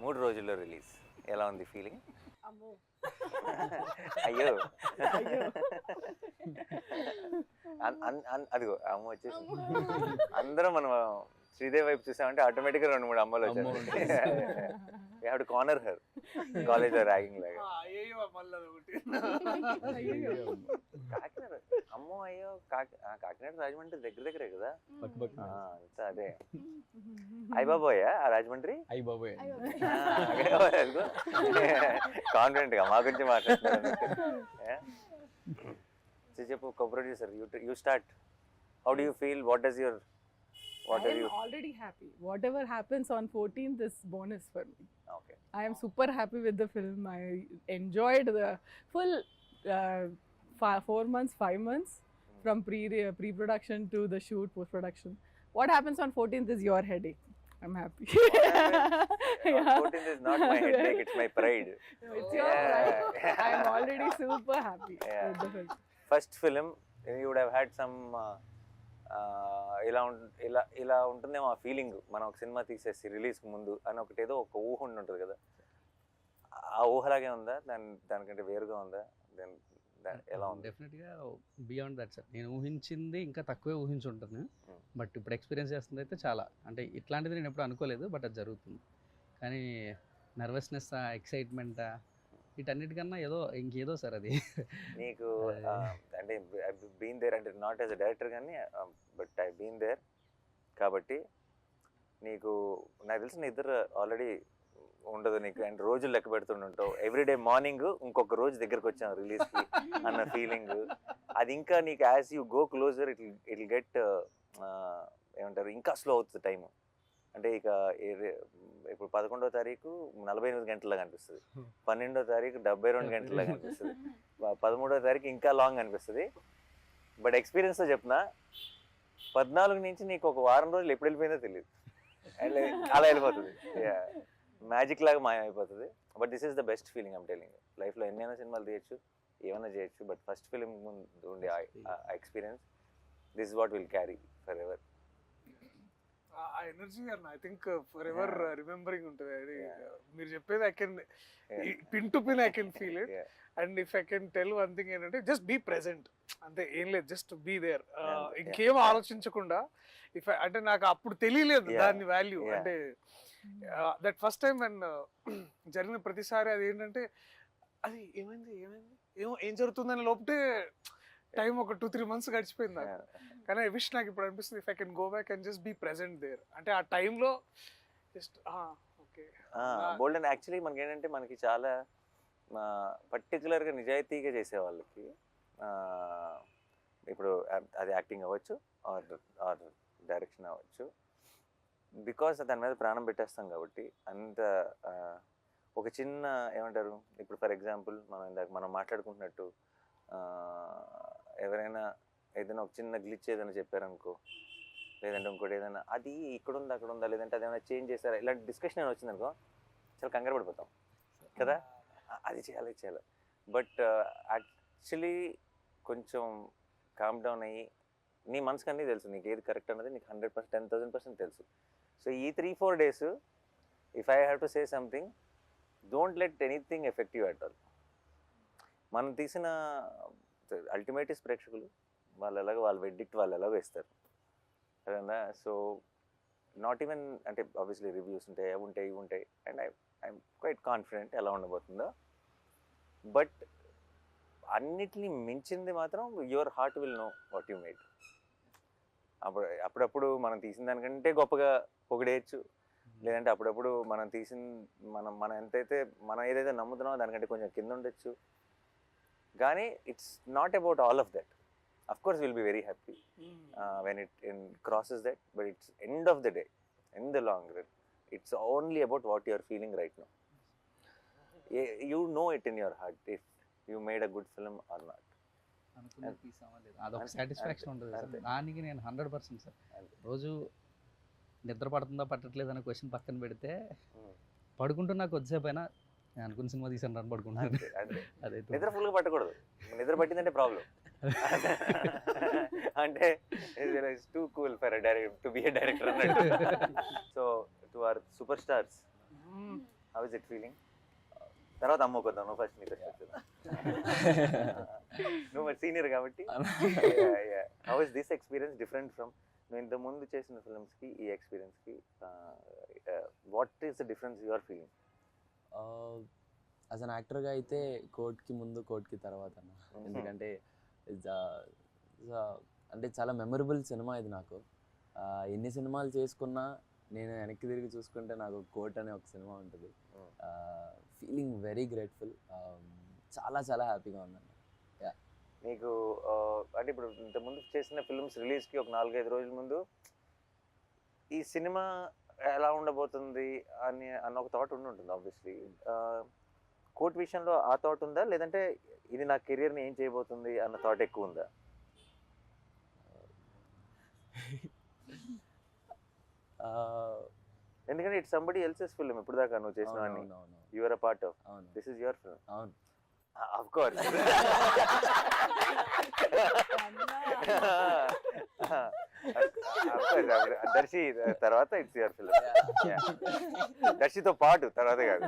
3 రోజుల్లో రిలీజ్. ఎలా ఉంది ఫీలింగ్? అమ్మో అయ్యో! అయ్యో అదిగో అమ్మ వచ్చేసింది. అందరం మనం శ్రీదేవి వైపు చూసామంటే ఆటోమేటిక్గా 2-3 అమ్మలు అమ్మ వచ్చేస్తాయి. We have to corner her college లో ర్యాగింగ్ లాగా. అయ్యో మళ్ళీ ఒకటి అయ్యో కాకినాడ అమ్మో అయ్యో కాకినాడ రాజమండ్రి దగ్గరే కదా. అంతా అదే. అయ్యబాబోయా ఆ రాజమండ్రి? అయ్యి బాబోయ్ కాన్ఫిడెంట్ గా మా గురించి మాట్లాడుతున్నారు. చెప్పు co producer, you start. How do you feel? What does your I am already happy. Whatever happens on 14th is bonus for me. Okay. I am super happy with the film. I enjoyed the full 4 months, 5 months from pre-production to the shoot, post-production. What happens on 14th is your headache. I'm happy. Yeah. 14th is not my headache, it's my pride. No, it's your pride. I am already super happy Yeah. with the film. First film you would have had some ఇలా ఉంటుందేమో ఆ feeling. మనం ఒక cinema తీసేసి రిలీజ్కి ముందు అని ఒకటి ఏదో ఒక ఊహ ఉంటుంది కదా, ఆ ఊహలాగే ఉందా? దానికంటే వేరుగా ఉందా? ఎలా ఉంది? డెఫినెట్గా బియాండ్ దట్ సార్. నేను ఊహించింది ఇంకా తక్కువే ఊహించుంటాను, బట్ ఇప్పుడు ఎక్స్పీరియన్స్ చేస్తుంది అయితే చాలా, అంటే ఇట్లాంటిది నేను ఎప్పుడు అనుకోలేదు, బట్ అది జరుగుతుంది. కానీ నర్వస్నెస్, ఎక్సైట్మెంట్ వీటన్నిటికన్నా ఇంకేదో సార్ అది. నీకు అంటే బీన్ దేర్, అంటే నాట్ యాజ్ అ డైరెక్టర్ కానీ బట్ ఐ బీన్ దేర్ కాబట్టి నీకు నాకు తెలిసిన ఇద్దరు ఆల్రెడీ ఉండదు నీకు, అండ్ రోజులు లెక్క పెడుతుంటావు. ఎవ్రీడే మార్నింగ్ ఇంకొక రోజు దగ్గరకు వచ్చాం రిలీజ్కి అన్న ఫీలింగ్ అది ఇంకా నీకు as you go closer it get ఏమంటారు, ఇంకా స్లో అవుతుంది టైం. అంటే ఇక ఇప్పుడు 11వ తారీఖు 48 గంటలుగా అనిపిస్తుంది, 12వ తారీఖు 72 గంటలుగా అనిపిస్తుంది, 13వ తారీఖు ఇంకా లాంగ్ అనిపిస్తుంది. బట్ ఎక్స్పీరియన్స్తో చెప్తున్నా, 14 నుంచి నీకు ఒక వారం రోజులు ఎప్పుడు వెళ్ళిపోయిందో తెలియదు, అండ్ అలా వెళ్ళిపోతుంది, మ్యాజిక్ లాగా మాయమైపోతుంది. But this is the best feeling I'm telling. లైఫ్లో ఎన్నైనా సినిమాలు తీయచ్చు, ఏమైనా చేయొచ్చు, బట్ ఫస్ట్ ఫిలిం ముందు ఉండే experience, this is what will carry for ever. ఆ ఎనర్జీ అన్న I think for ever remembering ఉంటుంది అది. మీరు చెప్పేది I can pin to pin I can feel it. And if I can tell one thing ఏంటంటే just be present, అంతే, ఏం లేదు, జస్ట్ బీ దేర్. ఇంకేం ఆలోచించకుండా అంటే నాకు అప్పుడు తెలియలేదు దాని వాల్యూ. అంటే దట్ ఫస్ట్ టైం అండ్ జరిగిన ప్రతిసారి అది ఏంటంటే అది ఏమైంది ఏం జరుగుతుందని లోపటే టైం ఒక 2-3 months గడిచిపోయింది నాకు. కానీ ఐ విష్ నాకు ఇప్పుడు అనిపిస్తుంది if I can go back and just be present there, అంటే ఆ టైంలో just okay. Bold and actually మనకి ఏంటంటే మనకి చాలా పర్టికులర్గా నిజాయితీగా చేసే వాళ్ళకి ఇప్పుడు అది యాక్టింగ్ అవ్వచ్చు ఆర్ డైరెక్షన్ అవ్వచ్చు, బికాస్ దాని మీద ప్రాణం పెట్టేస్తాం కాబట్టి అంత ఒక చిన్న ఏమంటారు, ఇప్పుడు ఫర్ ఎగ్జాంపుల్ మనం మాట్లాడుకుంటున్నట్టు ఎవరైనా ఏదైనా ఒక చిన్న గ్లిచ్ ఏదైనా చెప్పారనుకో, లేదంటే ఇంకోటి ఏదైనా అది ఇక్కడ ఉందా అక్కడ ఉందా, లేదంటే అదేమైనా చేంజ్ చేస్తారా, ఇలాంటి డిస్కషన్ ఏమైనా వచ్చిందనుకో చాలా కంగారు పడిపోతాం కదా, అది చేయాలి. బట్ యాక్చువల్లీ కొంచెం కామ్ డౌన్ అయ్యి నీ మనసుకు అన్నీ తెలుసు, నీకు ఏది కరెక్ట్ అన్నది నీకు 100%, 10,000% తెలుసు. సో ఈ 3-4 days if I have to say something, don't let anything effect you at all. మనం తీసిన అల్టిమేట్ ప్రేక్షకులు, వాళ్ళ వెడ్డిక్ట్ వాళ్ళు ఎలాగో ఇస్తారు కదా. సో నాట్ ఈవెన్ అంటే ఆబ్వియస్లీ రివ్యూస్ ఉంటాయి, అవి ఉంటాయి, అండ్ ఐఎమ్ క్వైట్ కాన్ఫిడెంట్ ఎలా ఉండబోతుందో. బట్ అన్నిటినీ మించింది మాత్రం your heart will know what you made. అప్పుడప్పుడు మనం తీసిన దానికంటే గొప్పగా పొగిడేయచ్చు, లేదంటే అప్పుడప్పుడు మనం ఏదైతే నమ్ముతున్నామో దానికంటే కొంచెం కింద ఉండొచ్చు. కానీ it's not about all of that. Of course will be very happy when it crosses that, but it's end of the day, in the long run, it's only about what you are feeling right now. You know it in your heart if you made a good film or not. అదొక satisfaction ఉంటుంది sir. దానికి నేను 100% sir. రోజు నిద్ర పడుతుందా పట్టట్లేదు అనే question పక్కన పెడితే, పడుకుంటున్నా కొద్దిసేపు అయినా నేను అనుకున్న సినిమా తీసాను రన్ పడుకుంటున్నాను. అదే నిద్ర ఫుల్గా పట్టకూడదు, నిద్ర పట్టిందంటే ప్రాబ్లం. అంటే it's too cool for to be a director అన్నట్టు. So to our superstars, how is it feeling? తర్వాత అమ్ముకుందాం, నువ్వు ఫస్ట్ నీ ఫస్ట్ నువ్వు మరి సీనియర్ కాబట్టి. How is this experience different from నువ్వు ఇంత ముందు చేసిన ఫిల్మ్స్కి ఈ ఎక్స్పీరియన్స్కి? What is the difference you are feeling? As an యాక్టర్గా అయితే కోర్ట్కి ముందు కోర్ట్కి తర్వాత అన్న. ఎందుకంటే అంటే చాలా మెమరబుల్ సినిమా ఇది నాకు. ఎన్ని సినిమాలు చేసుకున్నా నేను వెనక్కి తిరిగి చూసుకుంటే నాకు కోర్ట్ అనే ఒక సినిమా ఉంటుంది. ఫీలింగ్ వెరీ గ్రేట్ఫుల్, చాలా చాలా హ్యాపీగా ఉందన్న. నీకు అంటే ఇప్పుడు ఇంతకుముందు చేసిన ఫిల్మ్స్ రిలీజ్కి ఒక 4-5 రోజుల ముందు ఈ సినిమా ఎలా ఉండబోతుంది అన్న ఒక థాట్ ఉంటుంది ఆబ్వియస్లీ. కోర్ట్ విషయంలో ఆ థాట్ ఉందా, లేదంటే ఇది నా కెరియర్ని ఏం చేయబోతుంది అన్న థాట్ ఎక్కువ ఉందా? ఎందుకంటే ఇట్స్ సంబడి ఎల్సెస్ ఫిల్మ్ ఇప్పుడు దాకా నువ్వు చేసినవన్నీ. You are a part of, this is your film. అవును, ఆఫ్ కోర్స్. దర్శి తర్వాత ఇట్స్ యువర్ ఫిల్మ్. దర్శితో పాటు తర్వాత కాదు.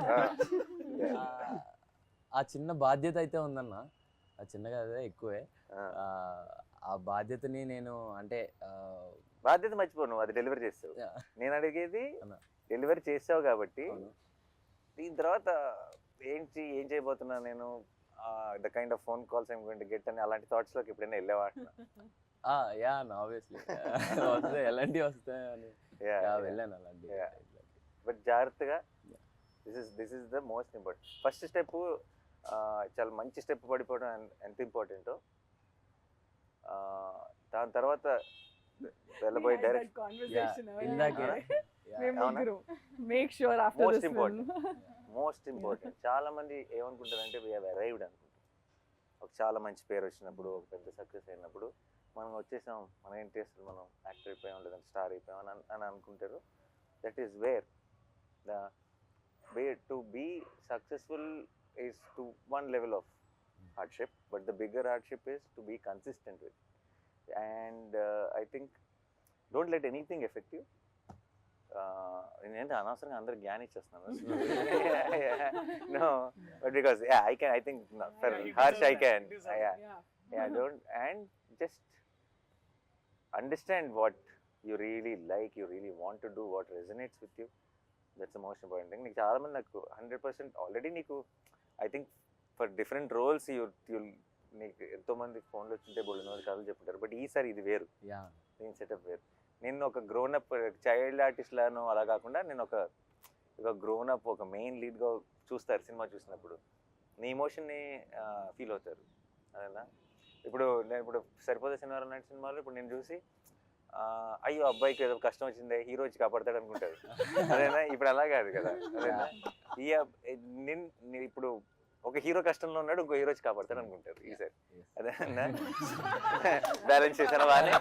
ఆ చిన్న బాధ్యత అయితే ఉందన్న. ఆ చిన్నగా అదే ఎక్కువే. ఆ బాధ్యతని నేను అంటే బాధ్యత మర్చిపో, నువ్వు అది డెలివరీ చేస్తావు. నేను అడిగేది డెలివరీ చేసావు కాబట్టి దీని తర్వాత ఏం చేయబోతున్నా నేను, the kind of phone calls I'm going to get అని అలాంటి థాట్స్ లోకి ఎప్పుడైనా వెళ్ళేవా? యా ఆబ్వియస్లీ వస్తాయి, ఎలాంటివి వస్తాయని వెళ్ళాను అలాంటి. బట్ జాగ్రత్తగా, this is the most important. First step చాలా మంచి స్టెప్ పడిపోవడం ఎంత ఇంపార్టెంటో, దాని తర్వాత వెళ్ళబోయే డైరెక్ట్ మోస్ట్ ఇంపార్టెంట్. చాలా మంది ఏమనుకుంటారంటే వి హావ్ అరైవ్డ్ అనుకుంటారు. ఒక చాలా మంచి పేరు వచ్చినప్పుడు, ఒక పెద్ద సక్సెస్ అయినప్పుడు మనం వచ్చేసాం, మనం ఏం చేస్తాం, మనం యాక్టర్ అయిపోయాం లేదంటే స్టార్ అయిపోయాం అని అనుకుంటారు. That is where the way to be successful is to one level of hardship, but the bigger hardship is to be consistent with. And I think don't let anything affect you. నేను అనవసరంగా అందరు జ్ఞానం ఇచ్చేస్తున్నాను. No, but because I think for Harsh I can. Don't, and just understand what you really like, you really want to do, what resonates with you. That's the most important thing. నీకు చాలా మంది నాకు 100% already నీకు I think for different roles నీకు ఎంతోమంది ఫోన్లో వచ్చింటే బోల్డ్ కథలు చెప్పుంటారు. బట్ ఈసారి ఇది వేరు, నేను సెటప్ వేరు. నేను ఒక గ్రోనప్ చైల్డ్ ఆర్టిస్ట్ లాను అలా కాకుండా నేను ఒక గ్రోనప్, ఒక మెయిన్ లీడ్గా చూస్తారు సినిమా చూసినప్పుడు. నీ ఎమోషన్ని ఫీల్ అవుతారు. అదేనా ఇప్పుడు సరిపోతే శనివారం నాటి సినిమాలో ఇప్పుడు నేను చూసి అయ్యో అబ్బాయికి ఏదో కష్టం వచ్చిందే, హీరో వచ్చి కాపాడతాడు అనుకుంటారు. అదేనా ఇప్పుడు అలా కాదు కదా. అదేనా ఇప్పుడు ఒక హీరో కష్టంలో ఉన్నాడు, ఇంకో హీరో వచ్చి కాపాడతాడు అనుకుంటారు ఈసారి. అదేనా బ్యాలెన్స్ చేశాను బాగానే.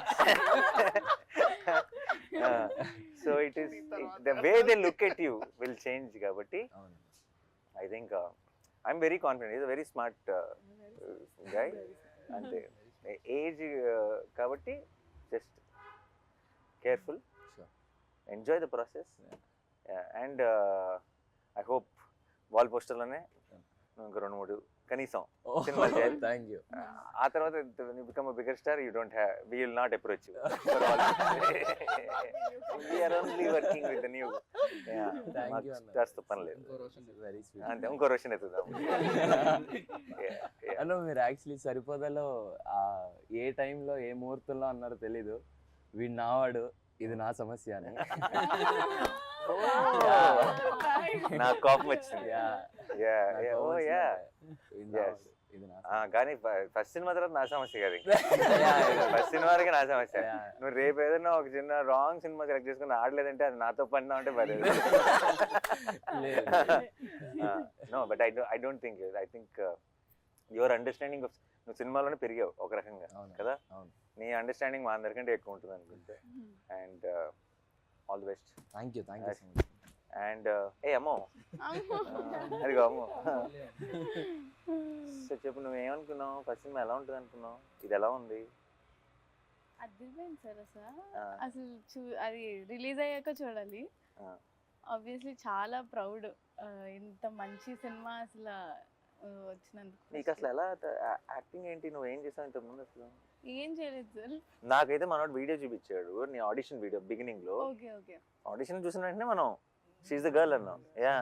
So it is the way they look at you will change. కాబట్టి I think I'm very confident. Is a very smart guy. అంతే ఏజ్ కాబట్టి just careful, enjoy the process, and I hope wall poster లోనే ఇంకా 2-3 కనీసం సినిమాలు చేయాలి. Thank you. ఆ తర్వాత you become a bigger star, we will not approach you. We are only working with the new. Thank you stars తో పని లేదు. Very sweet. అంతే, ఇంకో రోషన్ ఎత్తుదాం. అన్న మీరు యాక్చువల్లీ సరిపోదలో ఏ టైంలో ఏ ముహూర్తంలో అన్నారో తెలీదు, వీడు నావాడు, ఇది నా సమస్య అని. నా కోపం వచ్చింది. కానీ ఫస్ట్ సినిమా తర్వాత నా సమస్య కదా. ఫస్ట్ సినిమా వరకు నా సమస్య. నువ్వు రేపు ఏదైనా ఒక చిన్న రాంగ్ సినిమా సెలెక్ట్ చేసుకుని ఆడలేదంటే అది నాతో పడినా అంటే పర్లేదు. No, but I don't think. I think your understanding of, నువ్వు సినిమాలోనే పెరిగావు ఒక రకంగా కదా. నీ అండర్స్టాండింగ్ మా అందరికంటే ఎక్కువ ఉంటుంది అనుకుంటే. And all the best. Thank you so much. And అమ్మో అదిగో అమ్మో. సో చెప్పు, నువ్వు ఏమనుకున్నావు? ఫస్ట్ సినిమా ఎలా ఉంటుంది అనుకున్నావు? ఇది ఎలా ఉంది? అదిరిపోయింది సార్. అసలు అది రిలీజ్ అయ్యాక చూడాలి. ఆబ్వియస్లీ చాలా ప్రౌడ్. ఇంత మంచి సినిమా అసలు వచ్చినందుకు నీకు అసలు ఎలా యాక్టింగ్ ఏంటి, నువ్వు ఏం చేసావు ఇంతకు ముందు అసలు? ఏం చేయలేదు సార్. నాకైతే మనోడు వీడియో చూపించాడు, నీ ఆడిషన్ వీడియో బిగినింగ్ లో. ఓకే ఆడిషన్ చూసిన వెంటనే మనం షీఈ్ ద గర్ల్ అన్నాం. యా,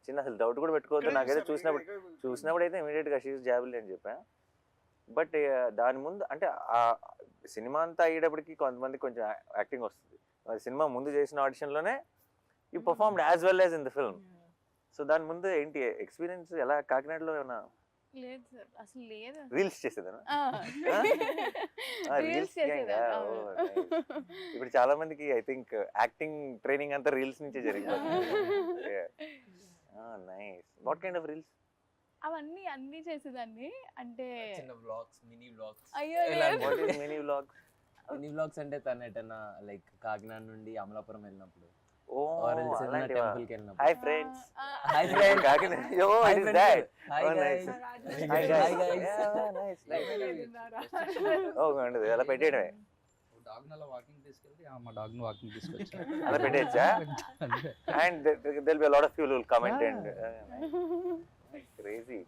చిన్న అసలు డౌట్ కూడా పెట్టుకోవద్దు. నాకైతే చూసినప్పుడు అయితే ఇమీడియట్ గా షీఈ్ జాబిల్ అని చెప్పా. బట్ దాని ముందు అంటే ఆ సినిమా అంతా అయ్యేటప్పటికి కొంతమంది కొంచెం యాక్టింగ్ వస్తుంది. మరి సినిమా ముందు చేసిన ఆడిషన్ లోనే you performed as well as in the film. So దాని ముందు ఏంటి ఎక్స్పీరియన్స్, ఎలా కాకినాడలో ఏమైనా లేదు సార్, అసలు లేదు. రీల్స్ చేసేదా? రీల్స్ చేసేదా? ఇప్పుడు చాలా మందికి ఐ థింక్ యాక్టింగ్ ట్రైనింగ్ అంతా రీల్స్ నుంచే జరిగింది. Nice. What kind of reels? అన్ని చేసేదాన్ని. అంటే చిన్న వ్లాగ్స్, మినీ వ్లాగ్స్. అయ్యో what is mini vlogs? Mini vlogs అంటే తను ఎటన్నా లైక్ కాకినాడ నుండి అమలాపురం వెళ్ళినప్పుడు, ఓ or else ఏదైనా అలాంటివా? temple కి వెళ్ళినప్పుడు. Hi friends. Hi friends. Kakinada. Oh Hi it is friends. That. Hi Oh, guys. nice. Hi Hi guys. guys. Yeah, nice, nice. ఓ ఉండదు అలా పెట్టేయడమే. డాగ్ అలా వాకింగ్ తీసుకెళ్తే మా డాగ్ ని వాకింగ్ తీసుకొచ్చా. అలా పెట్టేయచ్చా? And there'll be a lot of people who will comment and crazy.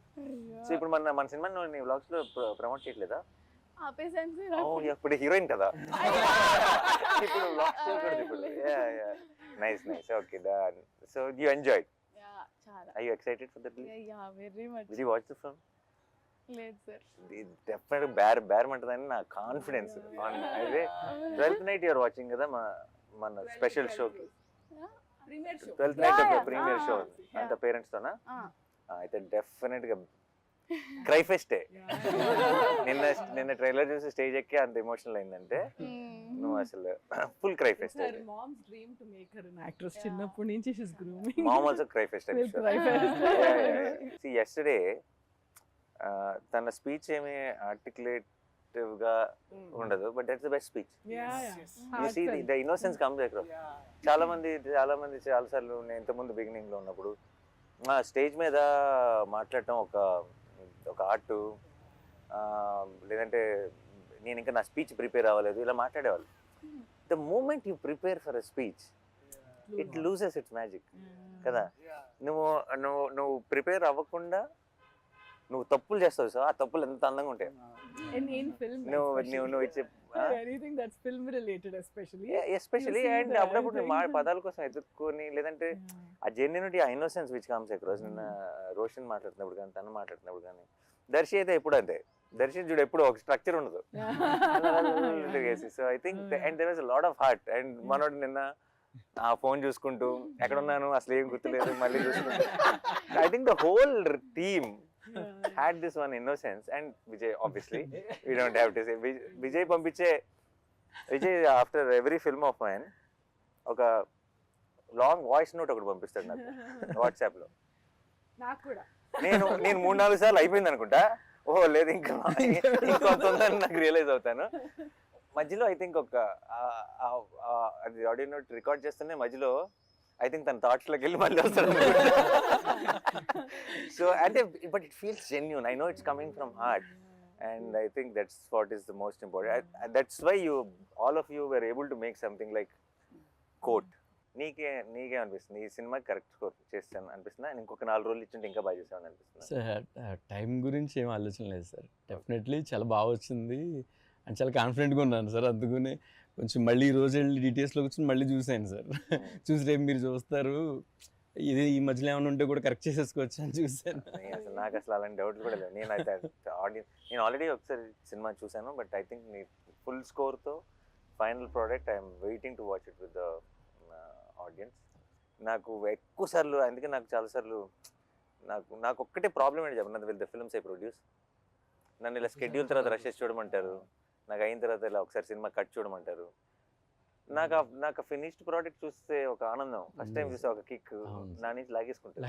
So ఇప్పుడు మన సినిమా నీ వ్లాగ్స్ లో ప్రమోట్ చేయట్లేదా? ఆపేసాను సార్. ఓ ఇప్పుడు హీరోయిన్ కదా, ఇప్పుడు వ్లాగ్స్ చేయకూడదు ఇప్పుడు. Nice nice. Okay done. So you enjoyed. చాలా. Are you excited for the release? Very much. Did you watch the film? లేదు సార్. డెఫినెట్ బేరమంటదని నా కాన్ఫిడెన్స్. అదే 12th night you're watching కదా మన స్పెషల్ షోకి. Premiere show. 12th night Yeah, premiere show yeah. అంత parents తోనా? అయితే definite గా cry ఫెస్టే. నిన్న ట్రైలర్ చూసి స్టేజ్ ఎక్కి అంత ఎమోషనల్ అయిందంటే నువ్వు అసలు full cry It's pest. her mom's dream to make her an actress. చిన్నప్పటి నుంచి she's grooming. Mom also cry fest. Will cry fest. See yesterday తన స్పీచ్ ఏమి ఆర్టికులేటివ్ గా ఉండదు, but that's the best speech. Yeah. You see the innocence comes across. చాలా మంది చాలా సార్లు నేను ఇంతకుముందు బిగినింగ్ లో ఉన్నప్పుడు స్టేజ్ మీద మాట్లాడటం ఒక ఆర్ట్, లేదంటే నేను ఇంకా నా స్పీచ్ ప్రిపేర్ అవ్వలేదు ఇలా మాట్లాడేవాళ్ళు. The moment you prepare for a speech it loses its magic కదా. నువ్వు ప్రిపేర్ అవ్వకుండా నువ్వు తప్పులు చేస్తావు సార్, ఆ తప్పులు ఎంత అందంగా ఉంటాయి. In film. నువ్వు ఇచ్చే Anything that's film related especially. Especially You see and that, అప్పుడప్పుడు I think. పదాల కోసం ఎదుర్కొని, లేదంటే ఆ జెన్యునిటీ, ఆ ఇన్నోసెన్స్ విచ్ కమ్స్ అక్రాస్. నిన్న రోషన్ మాట్లాడుతున్నప్పుడు కానీ తను మాట్లాడుతున్నప్పుడు కానీ, దర్శి అయితే ఎప్పుడు అంతే. దర్శి చూడు ఎప్పుడు ఒక స్ట్రక్చర్ ఉండదు. So I think and there was a lot of heart. And మనోడు నిన్న ఆ ఫోన్ చూసుకుంటూ ఎక్కడున్నాను అసలు ఏం గుర్తులేదు మళ్ళీ చూసుకుంటూ, I think the whole team had this one innocence. And Vijay, obviously we don't have to say Vijay పంపించే after every film of mine ఒక లాంగ్ వాయిస్ నోట్ ఒకటి పంపిస్తాడు నాకు వాట్సాప్ లో. నాకు కూడా. నేను 3-4 సార్లు అయిపోయింది అనుకుంటా. ఓహో లేదు ఇంకా ఇంకొంత ఉందని నాకు రియలైజ్ అవుతాను. మధ్యలో ఐ థింక్ అది ఆడియో నోట్ రికార్డ్ చేస్తూనే మధ్యలో ఐ థింక్ తన థాట్స్ లోకి వెళ్ళి మళ్ళీ వస్తాడు. సో అంటే but it feels genuine. I know it's coming from heart. And I think that's what is the most important. That's why all of you were able to make something like quote. నీకే అనిపిస్తుంది ఈ cinema correct score చేస్తాను అనిపిస్తుందా? ఇంకొక 4 రోజులు ఇచ్చింటే ఇంకా బాగా చేస్తామని అనిపిస్తుంది? సార్ టైం గురించి ఏం ఆలోచన లేదు సార్. డెఫినెట్లీ చాలా బాగా వచ్చింది అండ్ చాలా కాన్ఫిడెంట్గా ఉన్నాను సార్. అందుకనే కొంచెం మళ్ళీ ఈ రోజు వెళ్ళి డీటెయిల్స్లో కూర్చొని మళ్ళీ చూసాను సార్. చూసి రేపు మీరు చూస్తారు ఇది ఈ మధ్యలో ఏమైనా ఉంటే కూడా కరెక్ట్ చేసేసుకోవచ్చు అని చూసాను. అసలు నాకు అసలు అలాంటి డౌట్లు కూడా లేవు. నేను ఆల్రెడీ ఒకసారి సినిమా చూసాను, బట్ ఐ థింక్ నీ ఫుల్ స్కోర్తో final product I'm waiting to watch it with the audience. నాకు ఎక్కువ సార్లు, అందుకే నాకు చాలాసార్లు నాకు ఒక్కటే ప్రాబ్లం ఏంటి చెప్పినది, with the films I produce. నన్ను ఇలా స్కెడ్యూల్ తర్వాత రష్ చేసి చూడమంటారు, నాకు అయిన తర్వాత ఇలా ఒకసారి సినిమా కట్ చూడమంటారు. నాకు ఫినిష్డ్ ప్రోడక్ట్ చూస్తే ఒక ఆనందం, ఫస్ట్ టైం చూస్తే ఒక కిక్ నా నుంచి లాగేసుకుంటాను.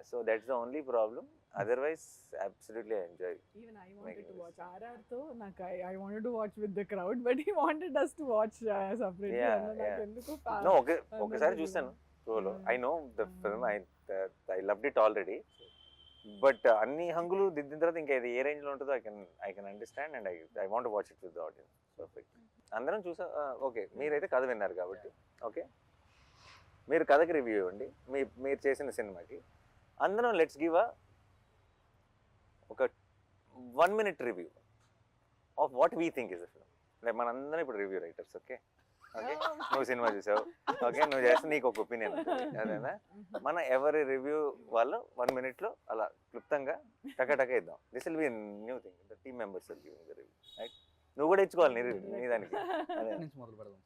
So that's the only problem. Otherwise absolutely I enjoy. Even I wanted to watch RR తో నాకు I wanted to watch with the crowd, but he wanted us to watch separately. నాకు ఎందుకు ఒకసారి చూస్తాను షోలో. I know the film, I loved it already. But అన్ని హంగులు దిద్దిన తర్వాత ఇంకా ఇది ఏ రేంజ్లో ఉంటుందో I can understand. And I want watch it with the audience. Perfect. అందరం చూసా. ఓకే, మీరైతే కథ విన్నారు కాబట్టి ఓకే. మీరు కథకి రివ్యూ ఇవ్వండి, మీరు చేసిన సినిమాకి. అందరం లెట్స్ గివ్ ఒక 1 minute review of what we think is a film. Like మనందరం ఇప్పుడు రివ్యూ రైటర్స్. ఓకే ఓకే, నువ్వు సినిమా చూసావు, ఓకే, నువ్వు చేస్తే నీకు ఒక ఒపీనియన్ అదేనా. మన ఎవరి రివ్యూ వాళ్ళు 1 minute లో అలా క్లుప్తంగా టక ఇద్దాం. This will be new thing, the team members will giving the review, right? నువ్వు కూడా ఇచ్చుకోవాలి నీ దానికి. అదే నుంచి మొదలు పెడదాం.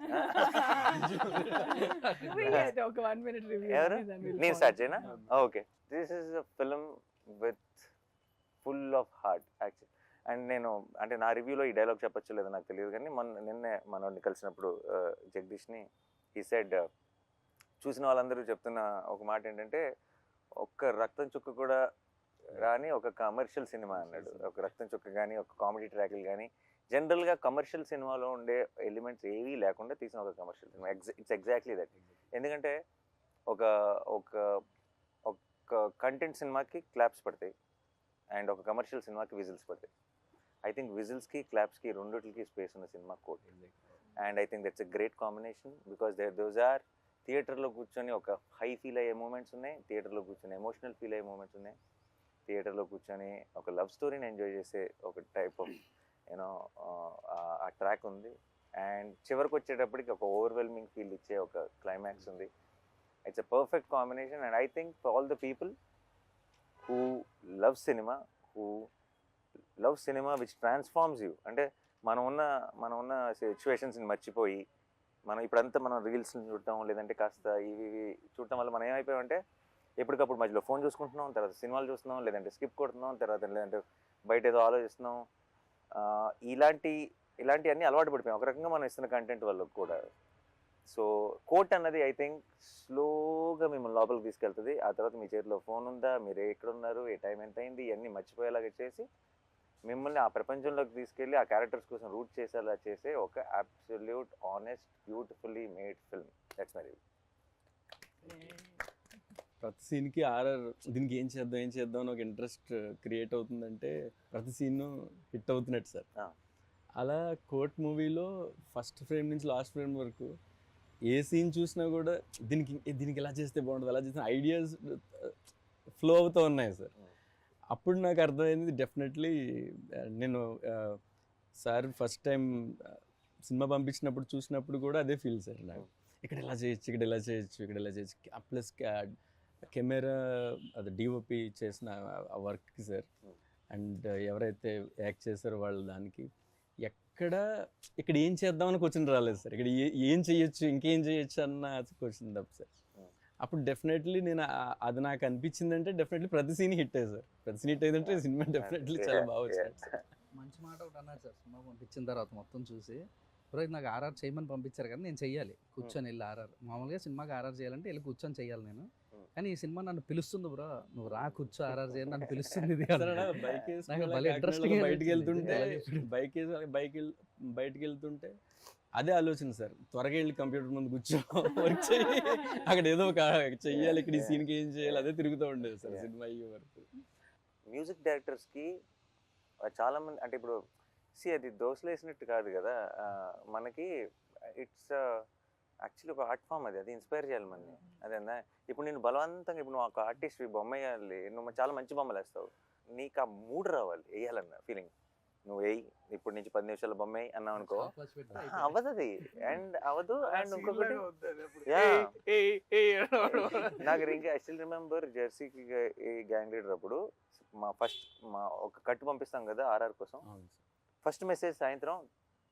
ఒక 1 minute review. ఎవరు? then we'll నేను follow. స్టార్ట్ చేయనా? Okay, this is a film with full of heart actual. And నేను అంటే నా రివ్యూలో ఈ డైలాగ్ చెప్పొచ్చు లేదో నాకు తెలియదు, కానీ నిన్నే మనోడిని కలిసినప్పుడు జగదీష్ని హీ సెడ్, చూసిన వాళ్ళందరూ చెప్తున్న ఒక మాట ఏంటంటే, ఒక్క రక్తం చుక్క కూడా రాని ఒక కమర్షియల్ సినిమా అన్నాడు. ఒక రక్తం చుక్క కానీ, ఒక కామెడీ ట్రాక్లు కానీ, జనరల్గా కమర్షియల్ సినిమాలో ఉండే ఎలిమెంట్స్ ఏవీ లేకుండా తీసిన ఒక commercial cinema. It's exactly that. ఎందుకంటే ఒక ఒక ఒక కంటెంట్ సినిమాకి క్లాప్స్ పడతాయి అండ్ ఒక కమర్షియల్ సినిమాకి విజిల్స్ పడతాయి. ఐ థింక్ విజిల్స్కి క్లాప్స్కి రెండిటికి స్పేస్ ఉన్న సినిమా కోట్. And I think that's a great combination because those are థియేటర్లో కూర్చొని ఒక హై ఫీల్ అయ్యే మూమెంట్స్ ఉన్నాయి, థియేటర్లో కూర్చొని ఎమోషనల్ ఫీల్ అయ్యే మూమెంట్స్ ఉన్నాయి, థియేటర్లో కూర్చొని ఒక లవ్ స్టోరీని ఎంజాయ్ చేసే ఒక టైప్ ఆఫ్ యూనో ఆ ట్రాక్ ఉంది. అండ్ చివరికి వచ్చేటప్పటికి ఒక ఓవర్వెల్మింగ్ ఫీల్ ఇచ్చే ఒక క్లైమాక్స్ ఉంది. It's a perfect combination. And I think for all the people who love cinema which transforms you, అంటే మనం ఉన్న సిచ్యువేషన్స్ని మర్చిపోయి మనం ఇప్పుడంతా మనం రీల్స్ని చూడటం లేదంటే కాస్త ఇవి చూడటం వల్ల మనం ఏమైపోయామంటే ఎప్పటికప్పుడు మధ్యలో ఫోన్ చూసుకుంటున్నాం, తర్వాత సినిమాలు చూస్తున్నాం, లేదంటే స్కిప్ కొడుతున్నాం, లేదంటే బయట ఏదో ఆలోచిస్తున్నాం. ఇలాంటి అన్నీ అలవాటు పడిపోయాం ఒక రకంగా మనం ఇస్తున్న కంటెంట్ వల్ల కూడా. సో కోట్ అన్నది ఐ థింక్ స్లోగా మిమ్మల్ని లోపలికి తీసుకెళ్తుంది. ఆ తర్వాత మీ చేతిలో ఫోన్ ఉందా, మీరు ఎక్కడ ఉన్నారు, ఏ టైం ఎంత అయింది, ఇవన్నీ మర్చిపోయేలాగా చేసి మిమ్మల్ని ఆ ప్రపంచంలోకి తీసుకెళ్ళి ఆ క్యారెక్టర్స్ కోసం రూట్ చేసేలా చేసే ఒక absolute honest beautifully made film. That's my review. ప్రతి సీన్కి దీనికి ఏం చేద్దాం అని ఒక ఇంట్రెస్ట్ క్రియేట్ అవుతుందంటే ప్రతి సీన్ హిట్ అవుతున్నట్టు సార్. అలా కోర్ట్ మూవీలో ఫస్ట్ ఫ్రేమ్ నుంచి లాస్ట్ ఫ్రేమ్ వరకు ఏ సీన్ చూసినా కూడా దీనికి ఎలా చేస్తే బాగుంటుంది, అలా చేసిన ఐడియాస్ ఫ్లో అవుతూ ఉన్నాయి సార్. అప్పుడు నాకు అర్థమైంది డెఫినెట్లీ నేను సార్ ఫస్ట్ టైం సినిమా పంపించినప్పుడు చూసినప్పుడు కూడా అదే ఫీల్ సార్ నాకు. ఇక్కడ ఎలా చేయొచ్చు ప్లస్ కెమెరా అది డిఓపి చేసిన ఆ వర్క్కి సార్ అండ్ ఎవరైతే యాక్ట్ చేశారో వాళ్ళు దానికి ఇక్కడ ఏం చేద్దామని క్వశ్చన్ రాలేదు సార్. ఇక్కడ ఏం చేయొచ్చు ఇంకేం చేయొచ్చు అన్న క్వశ్చన్ తప్ప సార్. అప్పుడు డెఫినెట్లీ నేను అది నాకు అనిపించిందంటే డెఫినెట్లీ ప్రతి సీన్ హిట్ అయ్యి సార్. ప్రతి సీన్ హిట్ అయ్యిందంటే సినిమా డెఫినెట్లీ చాలా బాగా వచ్చింది సార్. మంచి మాట ఒకటి అన్నారు సార్, సినిమా పంపించిన తర్వాత మొత్తం చూసి, బ్రో నాకు ఆర్ఆర్ చేయమని పంపించారు కానీ నేను చెయ్యాలి కూర్చొని వెళ్ళి ఆర్ఆర్. మామూలుగా సినిమాకి ఆర్ఆర్ చేయాలంటే వెళ్ళి కూర్చొని చెయ్యాలి నేను, కానీ ఈ సినిమా నన్ను పిలుస్తుంది బ్రో, నువ్వు రా కూర్చో ఆర్ఆర్ చేయాలి నన్ను పిలుస్తుంది. బయటకి వెళ్తుంటే అదే ఆలోచన సార్, త్వరగా వెళ్ళి కంప్యూటర్ ముందు కూర్చో వర్క్ చేయి, అక్కడ ఏదో ఒక చెయ్యాలి, ఇక్కడ ఈ సీన్కి ఏం చేయాలి అదే తిరుగుతూ ఉండేది సార్ సినిమా అయ్యే వరకు. మ్యూజిక్ డైరెక్టర్స్కి చాలామంది అంటే ఇప్పుడు అది దోశలు వేసినట్టు కాదు కదా, మనకి ఇట్స్ యాక్చువల్లీ ఒక ఆర్ట్ ఫామ్. అది ఇన్స్పైర్ చేయాలి మనని. అదేనా ఇప్పుడు నేను బలవంతంగా ఇప్పుడు నువ్వు ఒక ఆర్టిస్ట్ బొమ్మ వేయాలి, నువ్వు చాలా మంచి బొమ్మలు వేస్తావు, నీకు ఆ మూడ్ రావాలి వేయాలన్న ఫీలింగ్. నువ్వు వేయి ఇప్పుడు నుంచి 10 నిమిషాల బొమ్మ వేయి అన్నావు అనుకో అవ్వదు అది. అండ్ అవ్వదు. అండ్ ఇంకొకటి నాకు ఇంకా ఐ స్టిల్ రిమెంబర్ జెర్సీకి గ్యాంగ్ లీడర్ అప్పుడు మా ఒక కట్టు పంపిస్తాం కదా ఆర్ఆర్ కోసం, ఫస్ట్ మెసేజ్ సాయంత్రం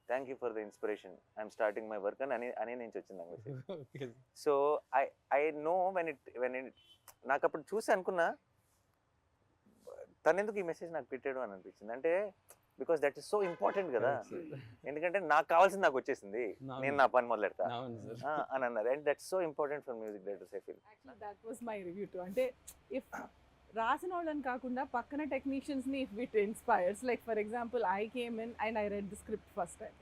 thank you for the inspiration I'm starting my work అని నుంచి వచ్చింది ఆ మెసేజ్. So I know when it నాకు అప్పుడు చూసి అనుకున్నా తను ఎందుకు ఈ మెసేజ్ నాకు పెట్టాడు అని అనిపించింది. అంటే because that is so important కదా, ఎందుకంటే నాకు కావాల్సింది నాకు వచ్చేసింది, నేను నా పని మొదలెడతా అని అన్నారు. And that's so important for music directors I feel. Actually, that was my review too. అంటే if రాసిన వాళ్ళని కాకుండా పక్కన టెక్నీషియన్స్ని if it inspires, like for example I came in and I read the script first time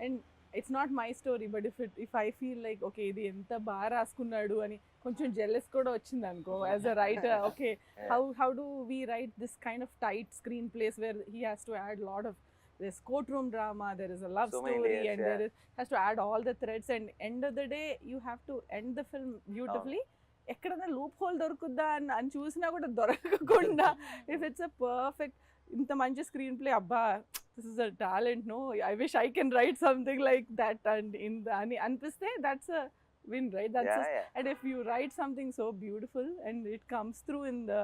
and it's not my story, but if I feel like okay ఇది ఎంత బాగా రాసుకున్నాడు అని కొంచెం జెల్లెస్ కూడా వచ్చింది అనుకో as a writer, okay how do we write this kind of tight screen place where he has to add lot of there's courtroom drama, there is a love So many story, layers, and yeah. there is has to add all the threads, and end of the day you have to end the film beautifully. ఎక్కడైనా loop whole దొరుకుద్దా అని చూసినా కూడా దొరకకుండా if it's a perfect ఇంత మంచి screenplay అబ్బా this is a talent no I wish I can write something like that and అని అనిపిస్తే that's a win, right? That's Yeah. and if you write something so beautiful and it comes through in the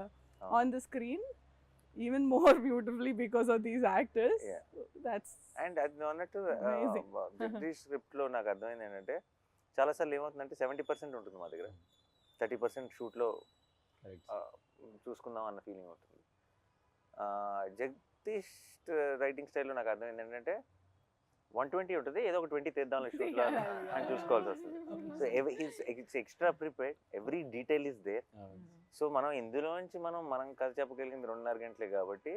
on the screen even more beautifully because of these actors, Yeah. that's and అది నువ్వు అన్నట్టు Amazing. Jagadish స్క్రిప్ట్లో నాకు అర్థమైంది ఏంటంటే చాలాసార్లు ఏమవుతుందంటే 70% ఉంటుంది మా దగ్గర, 30% షూట్లో చూసుకుందాం అన్న ఫీలింగ్ అవుతుంది. జగదీష్ రైటింగ్ స్టైల్లో నాకు అర్థమైంది ఏంటంటే 120 ఉంటుంది, ఏదో ఒక 20 తీద్దాంలో షూట్లో అని చూసుకోవాల్సి వస్తుంది. So it's extra prepared, every detail is there. So మనం ఇందులోంచి మనం కథ చెప్పగలిగింది 2.5 గంటలే కాబట్టి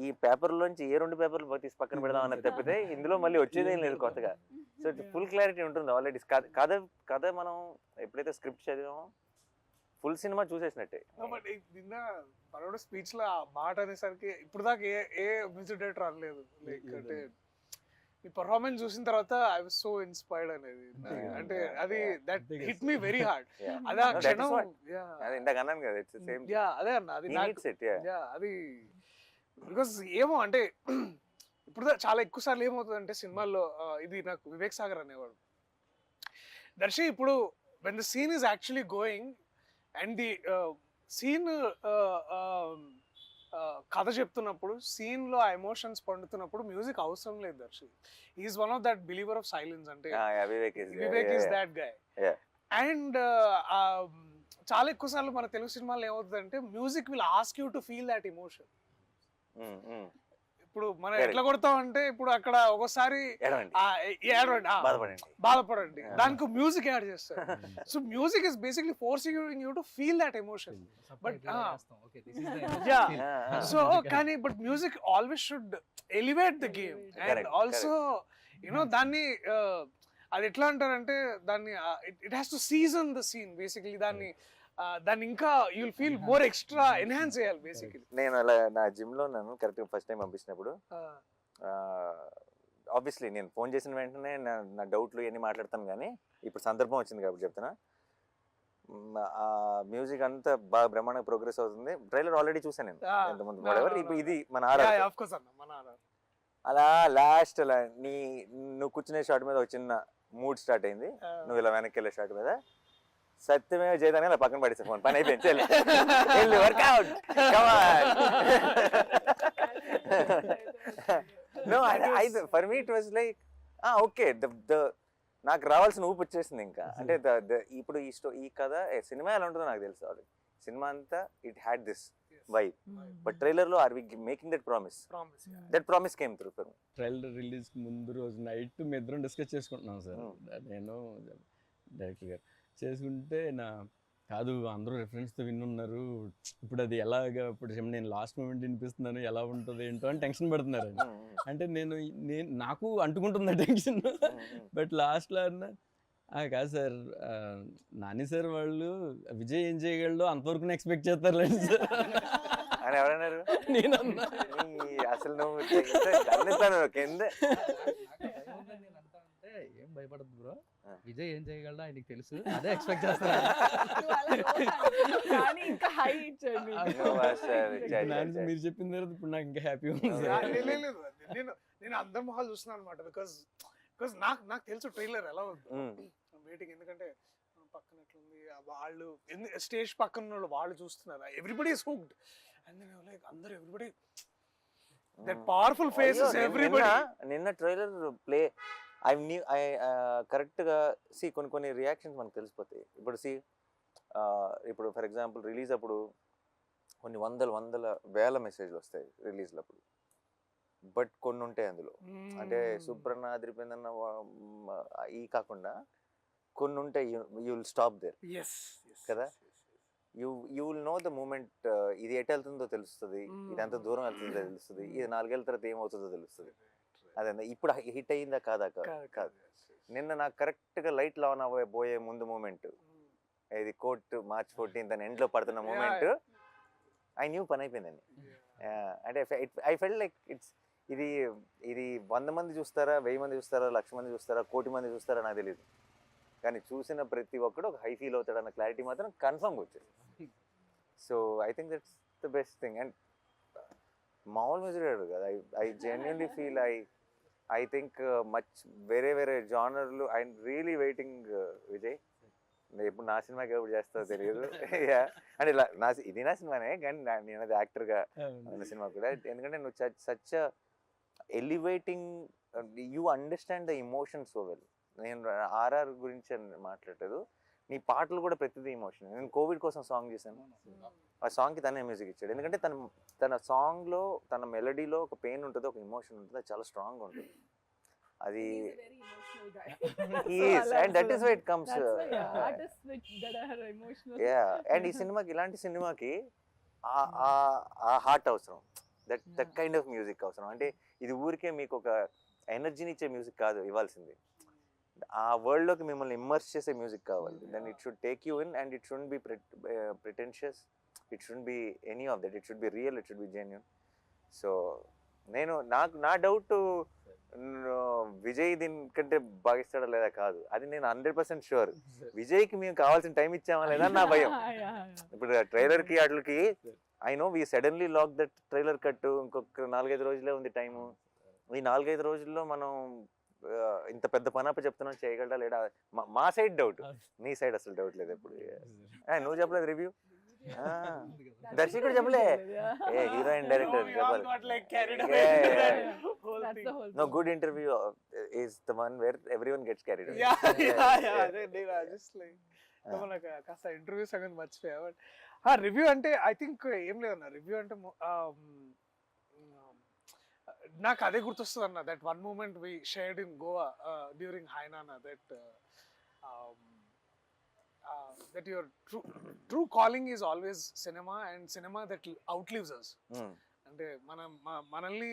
ఈ పేపర్లోంచి ఏ 2 పేపర్లు తీసి పక్కన పెడదాం అన్నది తప్పితే ఇందులో మళ్ళీ వచ్చేదేం లేదు కొత్తగా. సో ఫుల్ క్లారిటీ ఉంటుంది ఆల్రెడీ. కథ మనం ఎప్పుడైతే స్క్రిప్ట్ చదివామో ఫుల్ సినిమా చూసేసినట్టే. బట్ నిన్న మనోడు స్పీచ్ లో ఆ మాట అనేసరికి ఇప్పుడు దాకా ఏ మ్యూజిక్ డైరెక్టర్ అనలేదు. లైక్ అంటే ఈ పర్ఫార్మెన్స్ చూసిన తర్వాత ఐ వాస్ సో ఇన్స్పైర్డ్ అనేది. అంటే అది that hit me very hard. అదే ఆ క్షణం ఇందాక అన్నాను కదా, ఇట్స్ సేమ్. అదే అన్న అది అది బికాస్ ఏమో అంటే ఇప్పుడు చాలా ఎక్కువ సార్లు ఏమవుతుందంటే సినిమాల్లో ఇది నాకు వివేక్ సాగర్ అనేవాడు, దర్శి ఇప్పుడు when the scene is actually going and the scene కథ చెప్తున్నప్పుడు సీన్ లో ఆ ఎమోషన్స్ పండుతున్నప్పుడు మ్యూజిక్ అవసరం లేదు Darshi. Is one of that believer of silence. అంటే Vivek is that guy. And చాలా ఎక్కువ సార్లు మన తెలుగు సినిమాలో ఏమవుతుందంటే music will ask you to feel that emotion. ఇప్పుడు మనం ఎట్లా కొడతాం అంటే ఇప్పుడు అక్కడ ఒకసారి బాధపడండి, దానికి మ్యూజిక్ యాడ్ చేస్తారు. So music is basically forcing you to feel that emotion. But so కానీ but music always should elevate the game and also you know దాన్ని అది ఎట్లా అంటారంటే దాన్ని it has to season the scene basically. దాన్ని ఇంకా you'll feel more extra enhance చేయాలి basically. నేను అలా నా జిమ్లో నన్ను కరెక్ట్గా ఫస్ట్ టైం పంపించినప్పుడు ఆబ్వియస్లీ నేను ఫోన్ చేసిన వెంటనే నా డౌట్లు ఇవన్నీ మాట్లాడతాను, కానీ ఇప్పుడు సందర్భం వచ్చింది కాబట్టి చెప్తున్నా. ఆ మ్యూజిక్ అంతా బాగా బ్రహ్మాండంగా ప్రోగ్రెస్ అవుతుంది. ట్రైలర్ ఆల్రెడీ చూసాను నేను ఎంతమంది వాడెవర్. ఇప్పుడు ఇది మన అలా లాస్ట్ అలా నువ్వు కూర్చునే షాట్ మీద ఒక చిన్న మూడ్ స్టార్ట్ అయింది, నువ్వు ఇలా వెనక్కి వెళ్ళే షాట్ మీద సత్యమే చేయదాన్ని అలా పక్కన పడేసా ఫోన్, పని అయిపోయింది. Workout for me it was like okay, నాకు రావాల్సిన ఊపు వచ్చేసింది ఇంకా. అంటే ఇప్పుడు ఈ కథ సినిమా ఎలా ఉంటుందో నాకు తెలుసు ఆల్రెడీ. సినిమా అంతా it had this vibe, but trailer లో are we making that promise? That promise came through for me. Trailer release ముందు రోజు నైట్ మీ ఇద్దరం డిస్కస్ చేసుకుంటున్నాం సార్, నేను డైరెక్టర్ గారు చేసుకుంటే కాదు అందరూ రెఫరెన్స్తో విన్నున్నారు, ఇప్పుడు అది ఎలాగా, ఇప్పుడు నేను లాస్ట్ మూమెంట్ వినిపిస్తున్నాను ఎలా ఉంటుంది ఏంటో అని టెన్షన్ పడుతున్నారు. అంటే నేను నాకు అంటుకుంటుంది టెన్షన్. బట్ లాస్ట్లో అన్న కాదు సార్, నాని సార్ వాళ్ళు విజయ్ ఏం చేయగలడో అంతవరకు ఎక్స్పెక్ట్ చేస్తారులేండి సార్ అని ఎవరన్నారు? నేను అసలు నువ్వు కింద ఏం భయపడదు బ్రో, విజయ్ ఏం చేయగలడా ఆయనకి తెలుసు, అదే ఎక్స్పెక్ట్ చేస్తాను. మీరు చెప్పిన తర్వాత ఇప్పుడు నాకు ఇంకా హ్యాపీ ఉంది. నేను అందరి మొహాలు చూస్తున్నాను అనమాట, బికాస్ నాకు తెలుసు ట్రైలర్ ఎలా ఉంది వెయిటింగ్. ఎందుకంటే పక్కన ఎట్లుంది వాళ్ళు స్టేజ్ పక్కన వాళ్ళు చూస్తున్నారు, everybody is hooked and then like అందరూ everybody that powerful faces everybody. నిన్న ట్రైలర్ ప్లే ఐ కరెక్ట్గా కొన్ని రియాక్షన్స్ మనకు తెలిసిపోతాయి. ఇప్పుడు ఫర్ ఎగ్జాంపుల్ రిలీజ్ అప్పుడు కొన్ని వందల వేల మెసేజ్లు వస్తాయి రిలీజ్లు అప్పుడు, బట్ కొన్ని ఉంటాయి అందులో. అంటే సుబ్రన్న అదిరిపోయిందన్న ఈ కాకుండా కొన్ని ఉంటాయి, యూ విల్ స్టాప్ దేర్ కదా. You will know the moment, ఇది ఎటు వెళ్తుందో తెలుస్తుంది, ఇది ఎంత దూరం వెళ్తుందో తెలుస్తుంది, ఇది 4 ఏళ్ళ తర్వాత ఏమవుతుందో తెలుస్తుంది. అదే ఇప్పుడు హిట్ అయ్యిందా కాదా కాదు. నిన్న నాకు కరెక్ట్గా లైట్ ఆన్ అవ్వబోయే ముందు మూమెంట్, ఇది కోర్టు March 14th అని ఎండ్లో పడుతున్న మూమెంట్, ఐ న్యూ పని అయిపోయిందని. అంటే ఐ ఫెల్ట్ లైక్ ఇది ఇది 100 మంది చూస్తారా, 1000 మంది చూస్తారా, 1,00,000 మంది చూస్తారా, 1,00,00,000 మంది చూస్తారా నాకు తెలియదు. కానీ చూసిన ప్రతి ఒక్కడు ఒక హై ఫీల్ అవుతాడన్న క్లారిటీ మాత్రం కన్ఫర్మ్గా వచ్చేది. So I think that's the best thing. And మామూలు మ్యూజిక్ కదా, I genuinely feel I think much వేరే జానర్లు. ఐ రియలీ వెయిటింగ్ విజయ్, ఎప్పుడు నా సినిమాకి ఎప్పుడు చేస్తావో తెలియదు. అంటే ఇలా ఇది నా సినిమానే, కానీ నేను అది యాక్టర్గా ఉన్న సినిమా కూడా. ఎందుకంటే నువ్వు such elevating, you understand the emotion so well. నేను ఆర్ఆర్ గురించి మాట్లాడలేదు, నీ పాటలు కూడా ప్రతిదీ ఇమోషన్. నేను కోవిడ్ కోసం సాంగ్ చేశాను, ఆ సాంగ్కి తనే మ్యూజిక్ ఇచ్చాడు. ఎందుకంటే తన సాంగ్లో, తన మెలడీలో ఒక పెయిన్ ఉంటుంది, ఒక ఇమోషన్ ఉంటుంది, అది చాలా స్ట్రాంగ్గా ఉంటుంది. అది and that is why it comes. And ఈ సినిమాకి, ఇలాంటి సినిమాకి ఆ హార్ట్ అవసరం, దట్ కైండ్ ఆఫ్ మ్యూజిక్ అవసరం. అంటే ఇది ఊరికే మీకు ఒక ఎనర్జీని ఇచ్చే మ్యూజిక్ కాదు ఇవ్వాల్సింది, ఆ వరల్డ్లోకి మిమ్మల్ని ఇమ్మర్స్ చేసే మ్యూజిక్ కావాలి. Then it should take you in, and it should be pretentious, it should be any of that, it should be real, it should be genuine. So నా డౌట్ విజయ్ దీనికంటే బాగా ఇస్తాడా లేదా కాదు, అది నేను 100% షూర్. విజయ్కి మేము కావాల్సిన టైం ఇచ్చామా లేదా నా భయం. ఇప్పుడు ట్రైలర్కి వాటికి I know we suddenly lock that trailer cut, ఇంకొక 4-5 రోజులే ఉంది టైము. ఈ 4-5 రోజుల్లో మనం ఇంత పెద్ద పనప్ప చెప్తున్నాం, చేయగలడా లేడా మా సైడ్ డౌట్, నీ సైడ్ అసలు డౌట్ లేదు. ఎప్పుడు నువ్వు చెప్పలేదు రివ్యూ, దర్శకుడు చెప్పలే, ఏ హీరోయిన్ డైరెక్టర్ చెప్పాలి. No, good interview is the one where everyone gets carried away. కాస్త ఇంటర్వ్యూ సంగతి మర్చిపోయా. బట్ రివ్యూ అంటే ఐ థింక్ ఏం లేదన్న, రివ్యూ అంటే నాకు అదే గుర్తొస్తుంది అన్న, that one moment we shared in Goa during హైనానా, that your true calling is always cinema, and cinema that outlives us. అంటే మనల్ని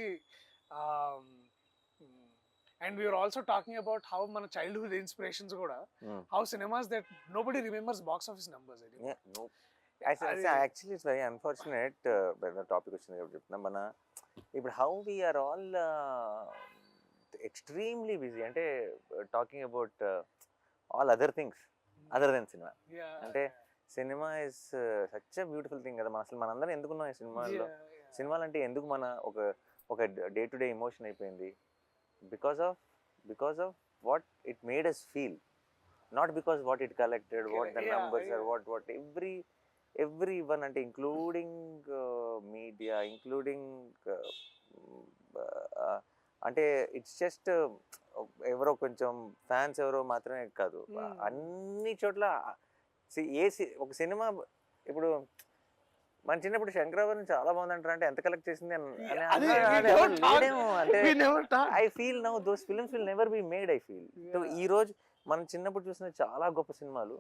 and we were also talking about how మన childhood inspirations కూడా, how cinemas that nobody remembers box office numbers. Actually it's very unfortunate. Topic వచ్చింది కాబట్టి చెప్తున్నా. మన ఇప్పుడు how we are all extremely busy, అంటే talking about all other things other than cinema. అంటే cinema is such a beautiful thing కదా. అసలు మనందరం ఎందుకున్నాం ఈ సినిమాల్లో? సినిమాలు అంటే ఎందుకు మన ఒక డే టు డే ఎమోషన్ అయిపోయింది. Because of what it made us feel, not because what it collected, what the numbers are, what everyone, అంటే ఇంక్లూడింగ్ మీడియా, ఇంక్లూడింగ్ అంటే ఇట్స్ జస్ట్ ఎవరో కొంచెం ఫ్యాన్స్ ఎవరో మాత్రమే కాదు, అన్ని చోట్ల ఒక సినిమా. ఇప్పుడు మన చిన్నప్పుడు శంకరాభరణం చాలా బాగుందంటారు, అంటే ఎంత కలెక్ట్ చేసింది అంటే I feel now those films will never be made. I feel ఈ రోజు మనం చిన్నప్పుడు చూసిన చాలా గొప్ప సినిమాలు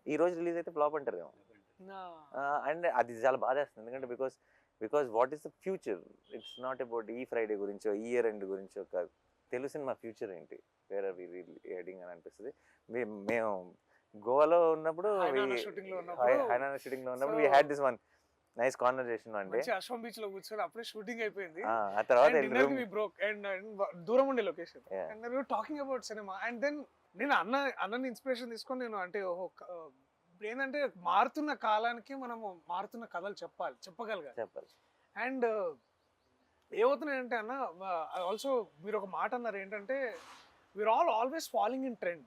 ఈ రోజు రిలీజ్ అయితే ఫ్లాప్ అంటారేమో. అండ్ అది చాలా బాధేస్తుంది, ఎందుకంటే because what is the future? It's not about ఈ ఫ్రైడే గురించో, ఈ ఇయర్ ఎండ్ గురించో కాదు. తెలుగు సినిమా ఫ్యూచర్ ఏంటి, వేరే ఎడింగ్ అని అనిపిస్తుంది. మేము గోవాలో ఉన్నప్పుడు, హైనానా షూటింగ్ లో ఉన్నప్పుడు we had this one nice conversation one day. అశ్వం బీచ్ లో కూర్చొని అప్పుడే షూటింగ్ అయిపోయింది. ఆ తర్వాత దూరం ఉండే location, and we were talking about cinema, and then నేను అన్నని ఇన్స్పిరేషన్ తీసుకొని నేను అంటే ఏంటంటే మారుతున్న కాలానికి మనము మారుతున్న కథలు చెప్పగలగాలి. అండ్ ఏమవుతున్నాయంటే అన్న, ఆల్సో మీరు ఒక మాట అన్నారు ఏంటంటే, we are always following in trend.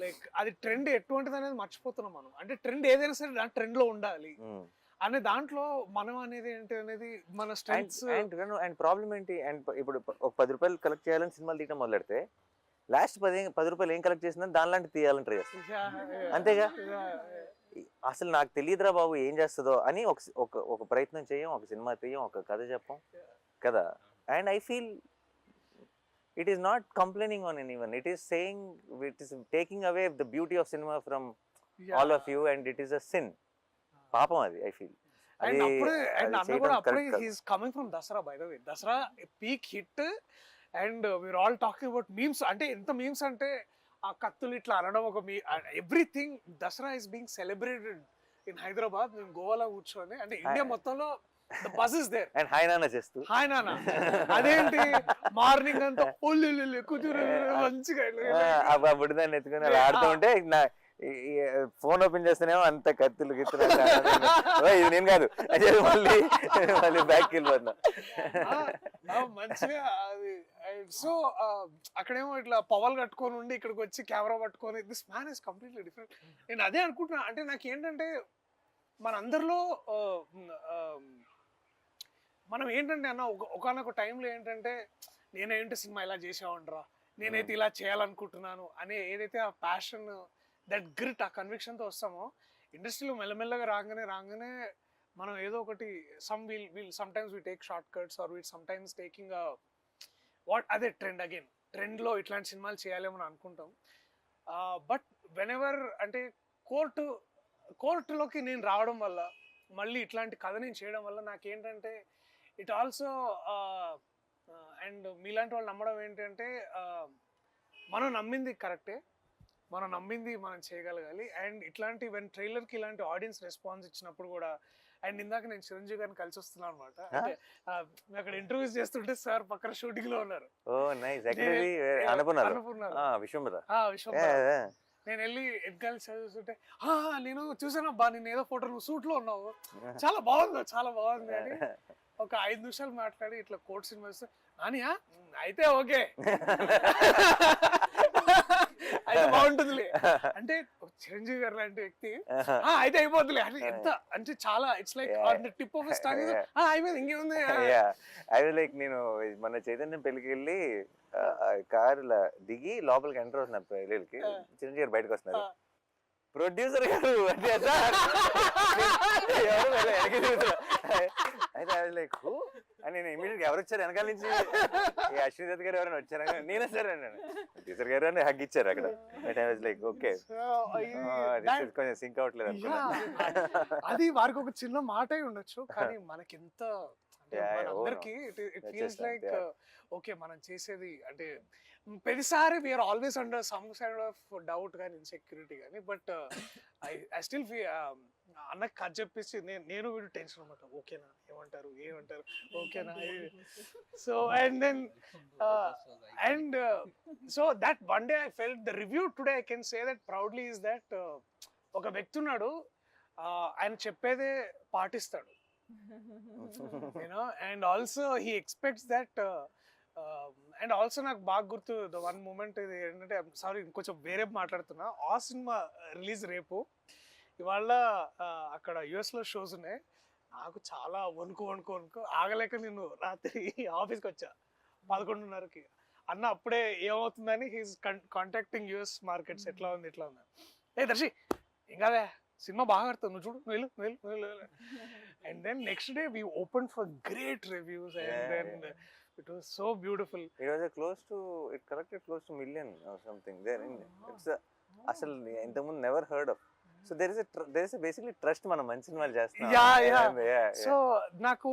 Like అది ట్రెండ్ ఎటువంటిది అనేది మర్చిపోతున్నాం మనం. అంటే ట్రెండ్ ఏదైనా సరే దాని ట్రెండ్ లో ఉండాలి అనే దాంట్లో మనం అనేది ఏంటి అనేది మన స్ట్రెంగ్స్. అండ్ ప్రాబ్లం ఏంటి? అండ్ ఇప్పుడు ఒక 10 రూపాయలు కలెక్ట్ చేయాలని సినిమాలు తీయడం మొదలెడితే లాస్ట్ 10 రూపాయలు ఏం కలెక్ట్ చేసిందని దానిలాంటి తీయాలని ట్రై చేస్తాం. అంతేగా, అసలు నాకు తెలియదురా బాబు ఏం చేస్తుందో అని ఒక ప్రయత్నం చేయం, ఒక సినిమా తీయం, ఒక కథ చెప్పం కదా. And I feel it is not complaining on anyone, it is saying, it is taking away the beauty of cinema from all of you, and it is a sin. పాపం అది ఐ ఫీల్. అండ్ అన్న కూడా అప్పుడే he is coming from Dasara, by the way. Dasara peak hit, and we are all talking about memes. అంటే ఎంత memes అంటే ఆ కత్తులు ఇట్లా అనడం, ఒక everything Dasara is being celebrated in Hyderabad మేము గోవాలో కూర్చొని అంటే ఇండియా మొత్తంలో the buzz is there. And hi నాన్న చేస్తూ హాయ్ నాన్న అదేంటి మార్నింగ్ అంతా ఒళ్ళు కూతురు మంచిగా ఆ బుడిదాన్ని ఎత్తుకుని అలా ఆడుతూ ఉంటే నా ఫోన్ ఓపెన్ చేస్తేనేమో అంత కత్తులు గిత్తులు ఇది నేను కాదు అదే మళ్ళీ మళ్ళీ బ్యాక్ వెళ్ళిపోతున్నా. మంచిగా అది. సో అక్కడేమో ఇట్లా పవల్ కట్టుకొని ఉండి ఇక్కడికి వచ్చి కెమెరా పట్టుకొని this man is completely different. నేను అదే అనుకుంటున్నా, అంటే నాకు ఏంటంటే మనందరిలో మనం ఏంటంటే అన్న ఒకనొక టైంలో ఏంటంటే నేనేంటి సినిమా ఇలా చేసేవాడిరా, నేనైతే ఇలా చేయాలనుకుంటున్నాను అనే ఏదైతే ఆ ప్యాషన్, దట్ గ్రిట్, ఆ కన్విక్షన్తో వస్తామో ఇండస్ట్రీలో మెల్లమెల్లగా రాగానే మనం ఏదో ఒకటి sometimes we take shortcuts or we sometimes taking what అదే ట్రెండ్లో ఇట్లాంటి సినిమాలు చేయాలేమో అనుకుంటాం. బట్ వెన్ ఎవర్ అంటే కోర్టులోకి నేను రావడం వల్ల మళ్ళీ ఇట్లాంటి కథ నేను చేయడం వల్ల నాకేంటంటే ఇట్ ఆల్సో అండ్ మీలాంటి వాళ్ళు నమ్మడం ఏంటంటే మనం నమ్మింది కరెక్టే, మనం నమ్మింది మనం చేయగలగాలి. అండ్ ఇట్లాంటి ట్రైలర్కి ఇలాంటి ఆడియన్స్ రెస్పాన్స్ ఇచ్చినప్పుడు కూడా, అండ్ ఇందాక నేను చిరంజీవి గారిని కలిసి వస్తున్నాను అనమాట. అంటే అక్కడ ఇంటర్వ్యూస్ చేస్తుంటే సార్ పక్కన షూటింగ్ లో ఉన్నారు. నేను వెళ్ళి ఎగ్గాలి చదువుతుంటే నేను చూసానబ్బా నేను ఏదో ఫోటో నువ్వు సూట్ లో ఉన్నావు, చాలా బాగుంది అని ఒక 5 నిమిషాలు మాట్లాడి ఇట్లా కోర్ట్ సినిమా వస్తే నానియా అయితే ఓకే అయితే బాగుంటుందిలే అంటే చిరంజీవి గారు లాంటి వ్యక్తి అయితే అయిపోతులే అని ఎంత అంటే చాలా it's like tip of star అయిపోయింది ఇంకేముంది. అది లైక్ నేను మన చైతన్యం పెళ్ళికి వెళ్ళి కార్ దిగి లోపలికి ఎంటర్ అవుతున్నారు పెళ్ళికి, చిరంజీవి గారు బయటకు వస్తున్నారు, ప్రొడ్యూసర్ గారు అంటే అయితే అది లైక్ అని నేను ఇమీడియట్ ఎవరు వచ్చారు వెనకాల నుంచి, అశ్విని దత్ గారు ఎవరైనా వచ్చారా, నేనే సార్ అన్నాను, ప్రొడ్యూసర్ గారు అని హగ్ ఇచ్చారు అక్కడ. లైక్ ఓకే కొంచెం సింక్ అవట్లేదు అనుకున్నా. అది వారికి ఒక చిన్న మాట ఉండొచ్చు, కానీ మనకి ఎంత అందరికి ఇట్ ఫీల్స్ లైక్ ఓకే మనం చేసేది అంటే ప్రతిసారి we are always under some side of doubt కానీ ఇన్సెక్యూరిటీ కానీ, బట్ ఐ స్టిల్ ఫీ అన్నకు కథ చెప్పేసి నేను వీడు టెన్షన్ అనమాట, ఓకేనా ఏమంటారు ఓకేనా. So and then and so that one day I felt the review today I can say that proudly is that ఒక వ్యక్తి ఉన్నాడు ఆయన చెప్పేదే పాటిస్తాడు, you know, and also he expects that. And also నాకు బాగా గుర్తు ద వన్ మూమెంట్ ఇది ఏంటంటే, సారీ ఇంకొంచెం వేరే మాట్లాడుతున్నా, ఆ సినిమా రిలీజ్ రేపు, ఇవాళ అక్కడ యుఎస్లో షోస్ ఉన్నాయి, నాకు చాలా వణుకు ఆగలేక నేను రాత్రి ఆఫీస్కి వచ్చా 11:30కి. అన్న అప్పుడే ఏమవుతుందని హీస్ కాంటాక్టింగ్ యుఎస్ మార్కెట్స్, ఎట్లా ఉంది ఏ దర్శి ఏం కాదే సినిమా బాగా ఆడుతుంది నువ్వు చూడు నువ్వు వెళ్ళు. And then next day we open for great reviews and then it was so beautiful. It was it collected close to million or something there in it's asal intamundu never heard of. So there is a basically trust మనం మంచి సినిమాలు చేస్తున్నాం. So నాకు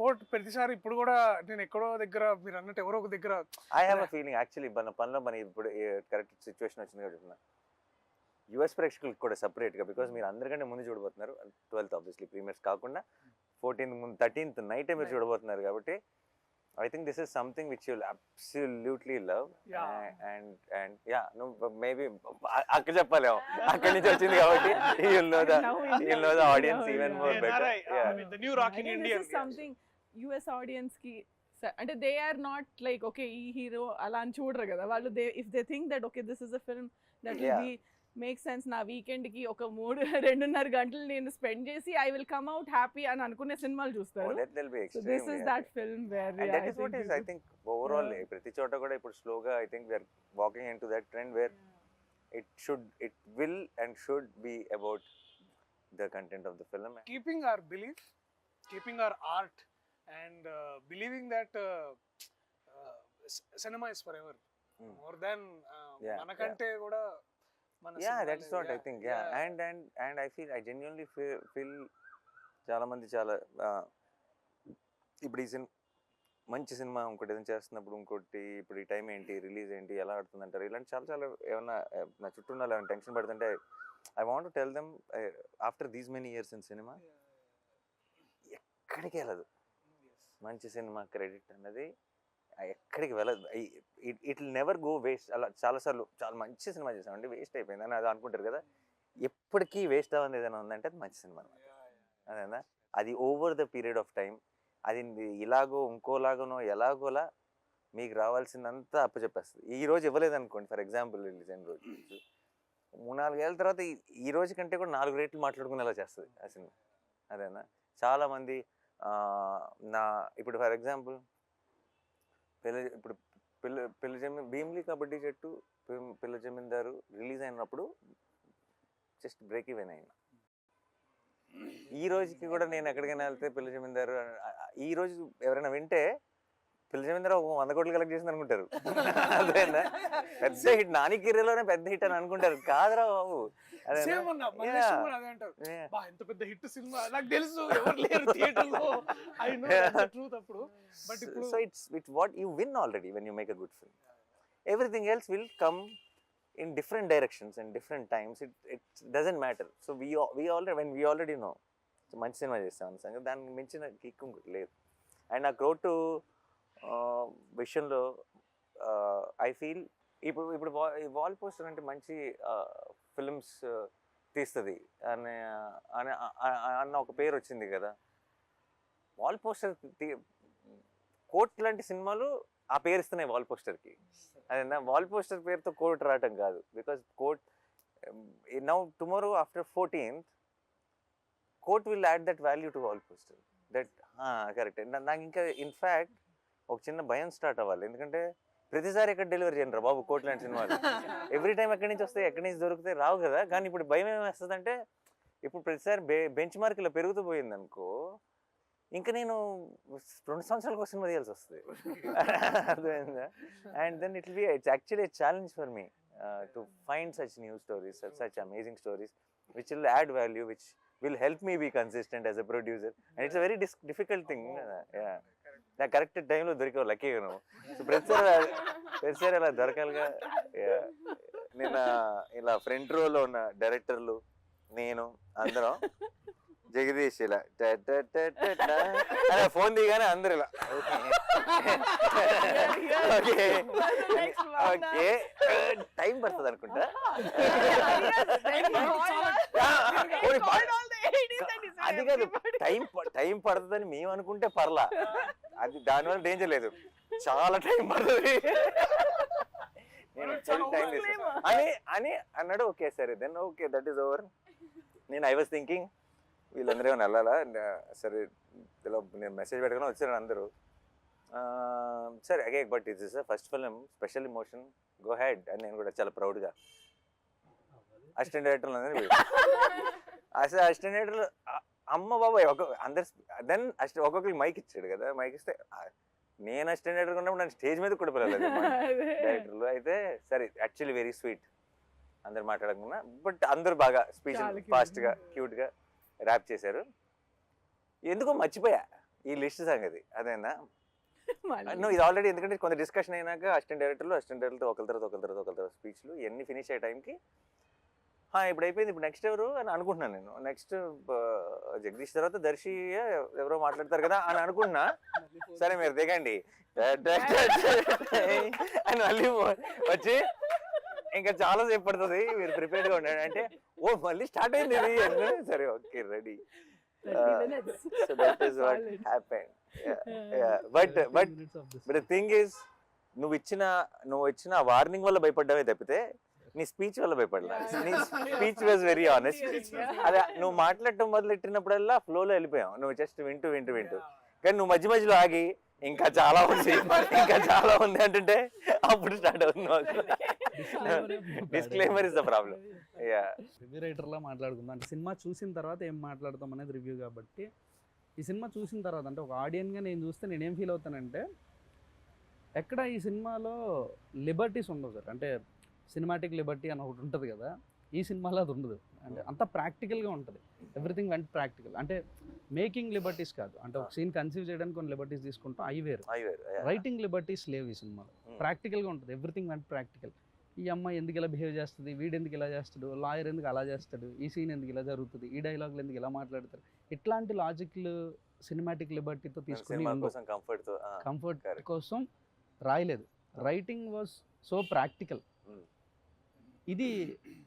court ప్రతిసారి ఇప్పుడు కూడా నేను ఎక్కడో దగ్గర మీరు అన్నట్టు ఎవరో ఒక దగ్గర I have a feeling actually మన పనిలో మన ఇప్పుడు కరెక్ట్ సిచ్యువేషన్ వచ్చింది కాబట్టి చెప్తున్నా, యుఎస్ ప్రేక్షకులకు కూడా సపరేట్గా, బికాస్ మీరు అందరికంటే ముందు చూడబోతున్నారు 12th ఆబ్వియస్లీ ప్రీమియర్స్ కాకుండా 14th ముందు 13th నైటే మీరు చూడబోతున్నారు కాబట్టి I think this is something which you'll absolutely love. And yeah, no, maybe akka cheppalem akkadi nunchi vachindi kabatti you'll know the audience even more better. I mean the new rocking Indian. This is something US audience ki అంటే they are not like okay ee hero ala అని చూడరు కదా వాళ్ళు, if they think that okay this is a film that will be make sense నా weekend కి ఒక 2.5 గంటలు నేను స్పెండ్ చేసి I will come out happy అని అనుకునే సినిమాలు చూస్తారు. So this is that film where and that is what is I think overall ప్రతి చోట కూడా ఇప్పుడు స్లోగా I think we are walking into that trend where it will and should be about the content of the film, keeping our belief, keeping our art and believing that cinema is forever, more than manakante kuda. That is what I think. And I genuinely feel చాలా మంది చాలా ఇప్పుడు ఈ మంచి cinema ఇంకోటి ఏదైనా చేస్తున్నప్పుడు ఇంకోటి ఇప్పుడు ఈ టైం ఏంటి రిలీజ్ ఏంటి ఎలా ఆడుతుంది అంటారు, ఇలాంటి చాలా ఏమన్నా నా చుట్టూ ఉన్న టెన్షన్ పడుతుంటే I want to tell them after these many years in cinema ఎక్కడికి వెళ్ళదు మంచి సినిమా క్రెడిట్ అన్నది ఎక్కడికి వెళ్ళదు. It will never go waste. అలా చాలాసార్లు చాలా మంచి సినిమా చేసామండి వేస్ట్ అయిపోయింది అని అది అనుకుంటారు కదా, ఎప్పటికీ వేస్ట్ అవ్వదు ఏదైనా ఉందంటే అది మంచి సినిమా అనమాట. అదేనా, అది over the period of time అది ఇలాగో ఇంకోలాగనో ఎలాగోలా మీకు రావాల్సిందంతా అప్పచెప్పేస్తుంది. ఈ రోజు ఇవ్వలేదు అనుకోండి, ఫర్ ఎగ్జాంపుల్ రిలీజ్ అయిన రోజు 3-4 ఏళ్ళ తర్వాత ఈ రోజు కంటే కూడా 4 రేట్లు మాట్లాడుకునేలా చేస్తుంది ఆ సినిమా. అదేనా, చాలామంది ఇప్పుడు ఫర్ ఎగ్జాంపుల్ భీమ్లీ కబడ్డీ జట్టు పిల్ల జమీందారు రిలీజ్ అయినప్పుడు జస్ట్ బ్రేక్ ఈవెన్ అయినా. ఈ రోజుకి కూడా నేను ఎక్కడికైనా వెళ్తే పిల్ల జమీందారు ఈ రోజు ఎవరైనా వింటే పిల్ల జమీందారు 100 కోట్లు కలెక్ట్ చేసింది అనుకుంటారు. అదేనా, పెద్ద హిట్, నాని కిర్రలోనే పెద్ద హిట్ అని అనుకుంటారు. కాదురా బాబు, ఎంత పెద్ద హిట్ సినిమా నాకు తెలుసు, ఎవరు లేరు థియేటర్లో. ఐ నో ద ట్రూత్ అప్పుడు. బట్ ఇప్పుడు so it's what you win already when you make a good film. Everything else will come in different directions and different times. It doesn't matter. So we already know మంచి cinema చేస్తామని సంగతి దానికి మించిన kick ఇంకోటి లేదు. And నా crowd విషయంలో I feel ఇప్పుడు వాల్ పోస్టర్ అంటే మంచి ఫిల్మ్స్ తీస్తుంది అన్న ఒక పేరు వచ్చింది కదా. వాల్ పోస్టర్ కోట్ లాంటి సినిమాలు ఆ పేరు ఇస్తున్నాయి వాల్ పోస్టర్కి. అదేనా, వాల్ పోస్టర్ పేరుతో కోట్ రావటం కాదు. Because Court now tomorrow after 14th Court will add that value to Wall Poster. That correct. నాకు ఇంకా ఇన్ఫ్యాక్ట్ ఒక చిన్న భయం స్టార్ట్ అవ్వాలి. ఎందుకంటే ప్రతిసారి ఎక్కడ డెలివరీ చేయను రా బాబు కోట్ లాంటి సినిమాలు. ఎవ్రీ టైం ఎక్కడి నుంచి వస్తాయి, ఎక్కడి నుంచి దొరుకుతాయి, రావు కదా. కానీ ఇప్పుడు భయం ఏమేస్తుందంటే ఇప్పుడు ప్రతిసారి బెంచ్ మార్క్ ఇలా పెరుగుతూ పోయింది అనుకో, ఇంకా నేను 2 సంవత్సరాలకు ఒక సినిమా తీయాల్సి వస్తుంది. అర్థమైందా? And then it's actually challenge for me to find such new stories, such amazing stories which will add value, which will help me be consistent as a producer. And it's a very difficult thing. నాకు correct టైంలో దొరికావు, లక్కీగా నువ్వు. So ప్రతిసారి అలా దొరకాలిగా. నేను ఇలా front రోలో ఉన్న డైరెక్టర్లు, నేను అందరం జగదీష్ ఇలా ఫోన్ దిగానే అందరు ఇలా ఓకే ఓకే టైం పడుతుంది అనుకుంటా. అది కాదు, టైం పడుతుందని మేము అనుకుంటే పర్లా, అది దానివల్ల డేంజర్ లేదు. చాలా టైం పడుతుంది అని అన్నాడు. ఓకే సరే then okay that is over. నేను ఐ వాజ్ థింకింగ్ వీళ్ళందరూ ఏమైనా వెళ్ళాలా, సరే ఇలా నేను మెసేజ్ పెట్టుకుని వచ్చాను అందరూ. సరే అగే but it's is first film, special emotion, go ahead అని నేను కూడా చాలా ప్రౌడ్గా అసిస్టెంట్ డైరెక్టర్లు అందరూ అసిస్టెంట్ డైరెక్టర్లు అమ్మ బాబాయ్ అందరు. దెన్ ఒక్కొక్కరికి మైక్ ఇచ్చాడు కదా, మైక్ ఇస్తే నేను అసిస్టెంట్ డైరెక్టర్ ఉన్నప్పుడు నన్ను స్టేజ్ మీద కూడా పిలవలేదు డైరెక్టర్లు. అయితే సరే యాక్చువల్లీ వెరీ స్వీట్, అందరు మాట్లాడకుండా, బట్ అందరూ బాగా స్పీచ్ ఫాస్ట్గా క్యూట్గా ర్యాప్ చేశారు. ఎందుకో మర్చిపోయా ఈ లిస్ట్ సంగతి. అదేనా, నువ్వు ఇది ఆల్రెడీ, ఎందుకంటే కొంత డిస్కషన్ అయినాక అసిస్టెంట్ డైరెక్టర్తో ఒకరి తర్వాత స్పీచ్లు ఇవన్నీ ఫినిష్ అయ్యే టైంకి ఇప్పుడు అయిపోయింది, ఇప్పుడు నెక్స్ట్ ఎవరు అని అనుకుంటున్నాను నేను. నెక్స్ట్ జగదీష్ తర్వాత దర్శి ఎవరో మాట్లాడతారు కదా అని అనుకుంటున్నా. సరే మీరు దిగండి అని మళ్ళీ వచ్చి ఇంకా చాలా సేపు పడుతుంది, మీరు ప్రిపేర్డ్గా ఉండండి అంటే, ఓ మళ్ళీ స్టార్ట్ అయింది ఇది. సరే okay ready. So that is what happened. But the thing is, నువ్వు ఇచ్చిన వార్నింగ్ వల్ల భయపడ్డావే తప్పితే నీ స్పీచ్ వల్ల భయపడలా. నీ స్పీచ్ వాజ్ వెరీ ఆనెస్ట్. అదే నువ్వు మాట్లాడటం మొదలెట్టినప్పుడల్లా ఫ్లోలో వెళ్ళిపోయావు, నువ్వు జస్ట్ వింటూ కానీ నువ్వు మధ్యలో ఆగి ఇంకా చాలా ఉంది అంటుంటే అప్పుడు స్టార్ట్ అవుతుంది. Disclaimer is the problem. Review రైటర్లా మాట్లాడుకుందాం అంటే సినిమా చూసిన తర్వాత ఏం మాట్లాడతాం అనేది రివ్యూ. కాబట్టి ఈ సినిమా చూసిన తర్వాత అంటే ఒక ఆడియన్గా నేను చూస్తే నేనేం ఫీల్ అవుతానంటే, ఎక్కడ ఈ సినిమాలో లిబర్టీస్ ఉండవు సార్. అంటే సినిమాటిక్ లిబర్టీ అని ఒకటి ఉంటుంది కదా, ఈ సినిమాలో అది ఉండదు. అంటే అంత ప్రాక్టికల్గా ఉంటుంది, ఎవ్రీథింగ్ వెంట ప్రాక్టికల్. అంటే మేకింగ్ లిబర్టీస్ కాదు, అంటే ఒక సీన్ కన్సీవ్ చేయడానికి కొన్ని లిబర్టీస్ తీసుకుంటాం, అవి వేరు. రైటింగ్ లిబర్టీస్ లేవు ఈ సినిమాలో, ప్రాక్టికల్గా ఉంటుంది, ఎవ్రీథింగ్ వెంట ప్రాక్టికల్. ఈ అమ్మాయి ఎందుకు ఇలా బిహేవ్ చేస్తుంది, వీడు ఎందుకు ఇలా చేస్తాడు, లాయర్ ఎందుకు అలా చేస్తాడు, ఈ సీన్ ఎందుకు ఇలా జరుగుతుంది, ఈ డైలాగులు ఎందుకు ఇలా మాట్లాడతారు, ఇట్లాంటి లాజిక్లు సినిమాటిక్ లిబర్టీతో తీసుకుని సినిమా కోసం కంఫర్ట్ తో కంఫర్ట్ correct. కోసం రాయలేదు. Writing was so practical. Mm. ఇది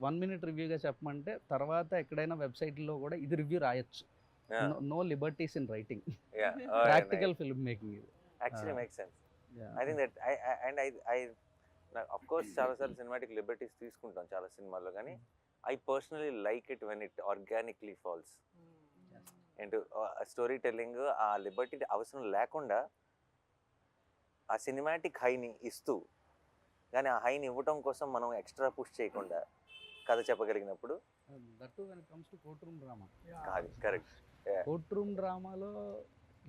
1 minute రివ్యూగా చెప్పమంటే తర్వాత ఎక్కడైనా వెబ్సైట్లో కూడా ఇది రివ్యూ రాయొచ్చు. No liberties in writing, practical film making ఇది. Actually make sense. I think that I of course చాలాసార్లు సినిమాటిక్ లిబర్టీస్ తీసుకుంటాం చాలా సినిమాల్లో, కానీ I personally like it when it organically falls and story telling. ఆ లిబర్టీ అవసరం లేకుండా ఆ సినిమాటిక్ హైని ఇస్తూ, కానీ ఆ హైని ఇవ్వటం కోసం మనం ఎక్స్ట్రా పుష్ చేయకుండా కథ చెప్పగలిగినప్పుడు that when it comes to court room drama. కాదు కరెక్ట్. కోర్ట్ రూమ్ డ్రామాలో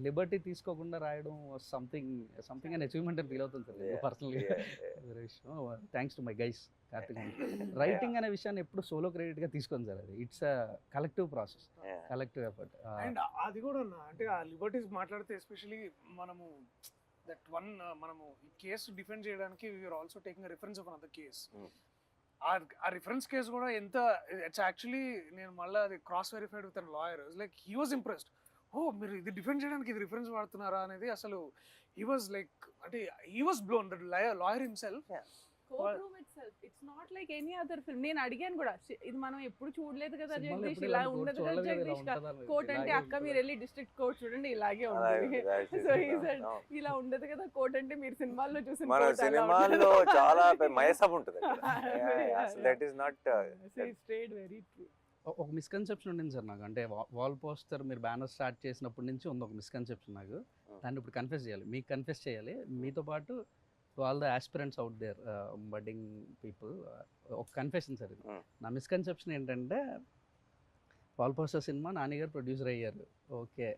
లిబర్టీ తీసుకోకుండా రాయడం సంథింగ్ అండ్ అచీవ్మెంట్ అని ఫీల్ అవుతుంది సార్ పర్సనల్గా. వేరే విషయం. Thanks to my guys Karthik. Writing అనే విషయాన్ని ఎప్పుడు సోలో క్రెడిట్గా తీసుకోండి సార్, అది it's a collective process, collective effort. And అది కూడా అంటే ఆ లిబర్టీస్ మాట్లాడితే ఎస్పెషలీ మనము దట్ వన్ మనము ఈ కేసు డిఫెండ్ చేయడానికి we are also taking reference of another case. ఆ రిఫరెన్స్ కేసు కూడా ఎంత ఇట్స్ యాక్చువల్లీ నేను మళ్ళీ అది cross verified with an lawyer. Like he was impressed. ఓ మీరు ఇది డిఫెండ్ చేయడానికి ఇది రిఫరెన్స్ వాడుతున్నారా అనేది అసలు హీ వాజ్ లైక్ అంటే he was blown that lawyer himself. Court itself, it's not like any other film. నేను అడిగాను కూడా, ఇది మనం ఎప్పుడు చూడలేదు కదా జగదీష్, ఇలా ఉండదు కదా జగదీష్. కోర్ట్ అంటే అక్క మీరు వెళ్ళి డిస్ట్రిక్ట్ కోర్ట్ చూడండి ఇలాగే ఉంటుంది. సో ఈ said ఇలా ఉండదు కదా కోర్ట్ అంటే మీరు సినిమాల్లో చూసిన మన సినిమాల్లో చాలా మయసబ్ ఉంటుంది. That is not straight very true. ఒక మిస్కన్సెప్షన్ ఉండింది సార్ నాకు, అంటే వాల్ పోస్టర్ మీరు బ్యానర్ స్టార్ట్ చేసినప్పటి నుంచి ఉంది ఒక మిస్కన్సెప్షన్ నాకు. దాన్ని ఇప్పుడు కన్ఫెస్ చేయాలి, మీకు కన్ఫెస్ చేయాలి, మీతో పాటు all the aspirants out there, budding people. ఒక కన్ఫెషన్ సార్ ఇది. నా మిస్కన్సెప్షన్ ఏంటంటే వాల్ పోస్టర్ సినిమా నానిగారు ప్రొడ్యూసర్ అయ్యారు, ఓకే.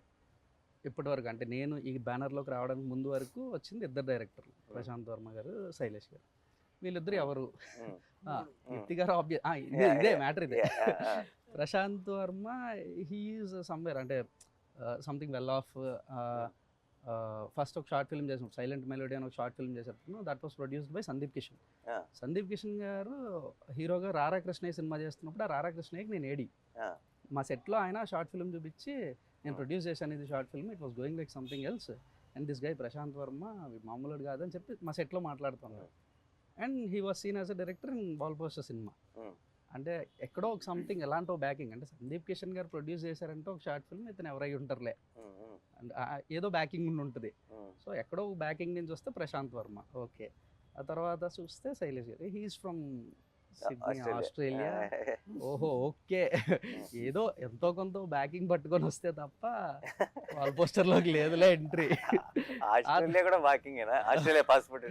ఇప్పటి వరకు అంటే నేను ఈ బ్యానర్లోకి రావడానికి ముందు వరకు వచ్చింది 2 డైరెక్టర్లు, ప్రశాంత్ వర్మ గారు, శైలేష్ గారు. వీళ్ళిద్దరు ఎవరు? వ్యక్తి గారు ఇదే మ్యాటర్ ఇదే. ప్రశాంత్ వర్మ హీఈస్ సమ్వేర్ అంటే సంథింగ్ వెల్ ఆఫ్. ఫస్ట్ ఒక షార్ట్ ఫిల్మ్ చేసినప్పుడు సైలెంట్ మెలోడీ అని ఒక షార్ట్ ఫిల్మ్ చేసేటప్పుడు that was produced by Sandeep Kishan. Sandeep Kishan గారు హీరోగా రారా కృష్ణయ్య సినిమా చేస్తున్నప్పుడు ఆ రారా కృష్ణయ్యకి నేను ఏడి మా సెట్లో ఆయన షార్ట్ ఫిల్మ్ చూపించి నేను ప్రొడ్యూస్ చేశాను ఇది short film, it was going like something else and this guy Prashanth Varma మామూలుడు కాదని చెప్పి మా సెట్లో మాట్లాడుతున్నాడు. And he was seen as a director in wall poster cinema. అంటే ఎక్కడో ఒక సంథింగ్ ఎలాంటి బ్యాకింగ్, అంటే సందీప్ కిషన్ గారు ప్రొడ్యూస్ చేశారంటే ఒక షార్ట్ ఫిల్మ్ ఇతను ఎవరై ఉంటారులే, అండ్ ఏదో బ్యాకింగ్ ఉండి ఉంటుంది. సో ఎక్కడో బ్యాకింగ్ నుంచి వస్తే ప్రశాంత్ వర్మ, ఓకే. ఆ తర్వాత చూస్తే శైలేష్ గారు, హీఈస్ ఫ్రమ్ సిడ్నీ, ఆస్ట్రేలియా. ఓహో ఓకే, ఏదో ఎంతో కొంత బ్యాకింగ్ పట్టుకొని వస్తే తప్ప వాల్ పోస్టర్లోకి లేదులే ఎంట్రీ. ఆస్ట్రేలియా కూడా బ్యాకింగేనా? ఆస్ట్రేలియా పాస్పోర్ట్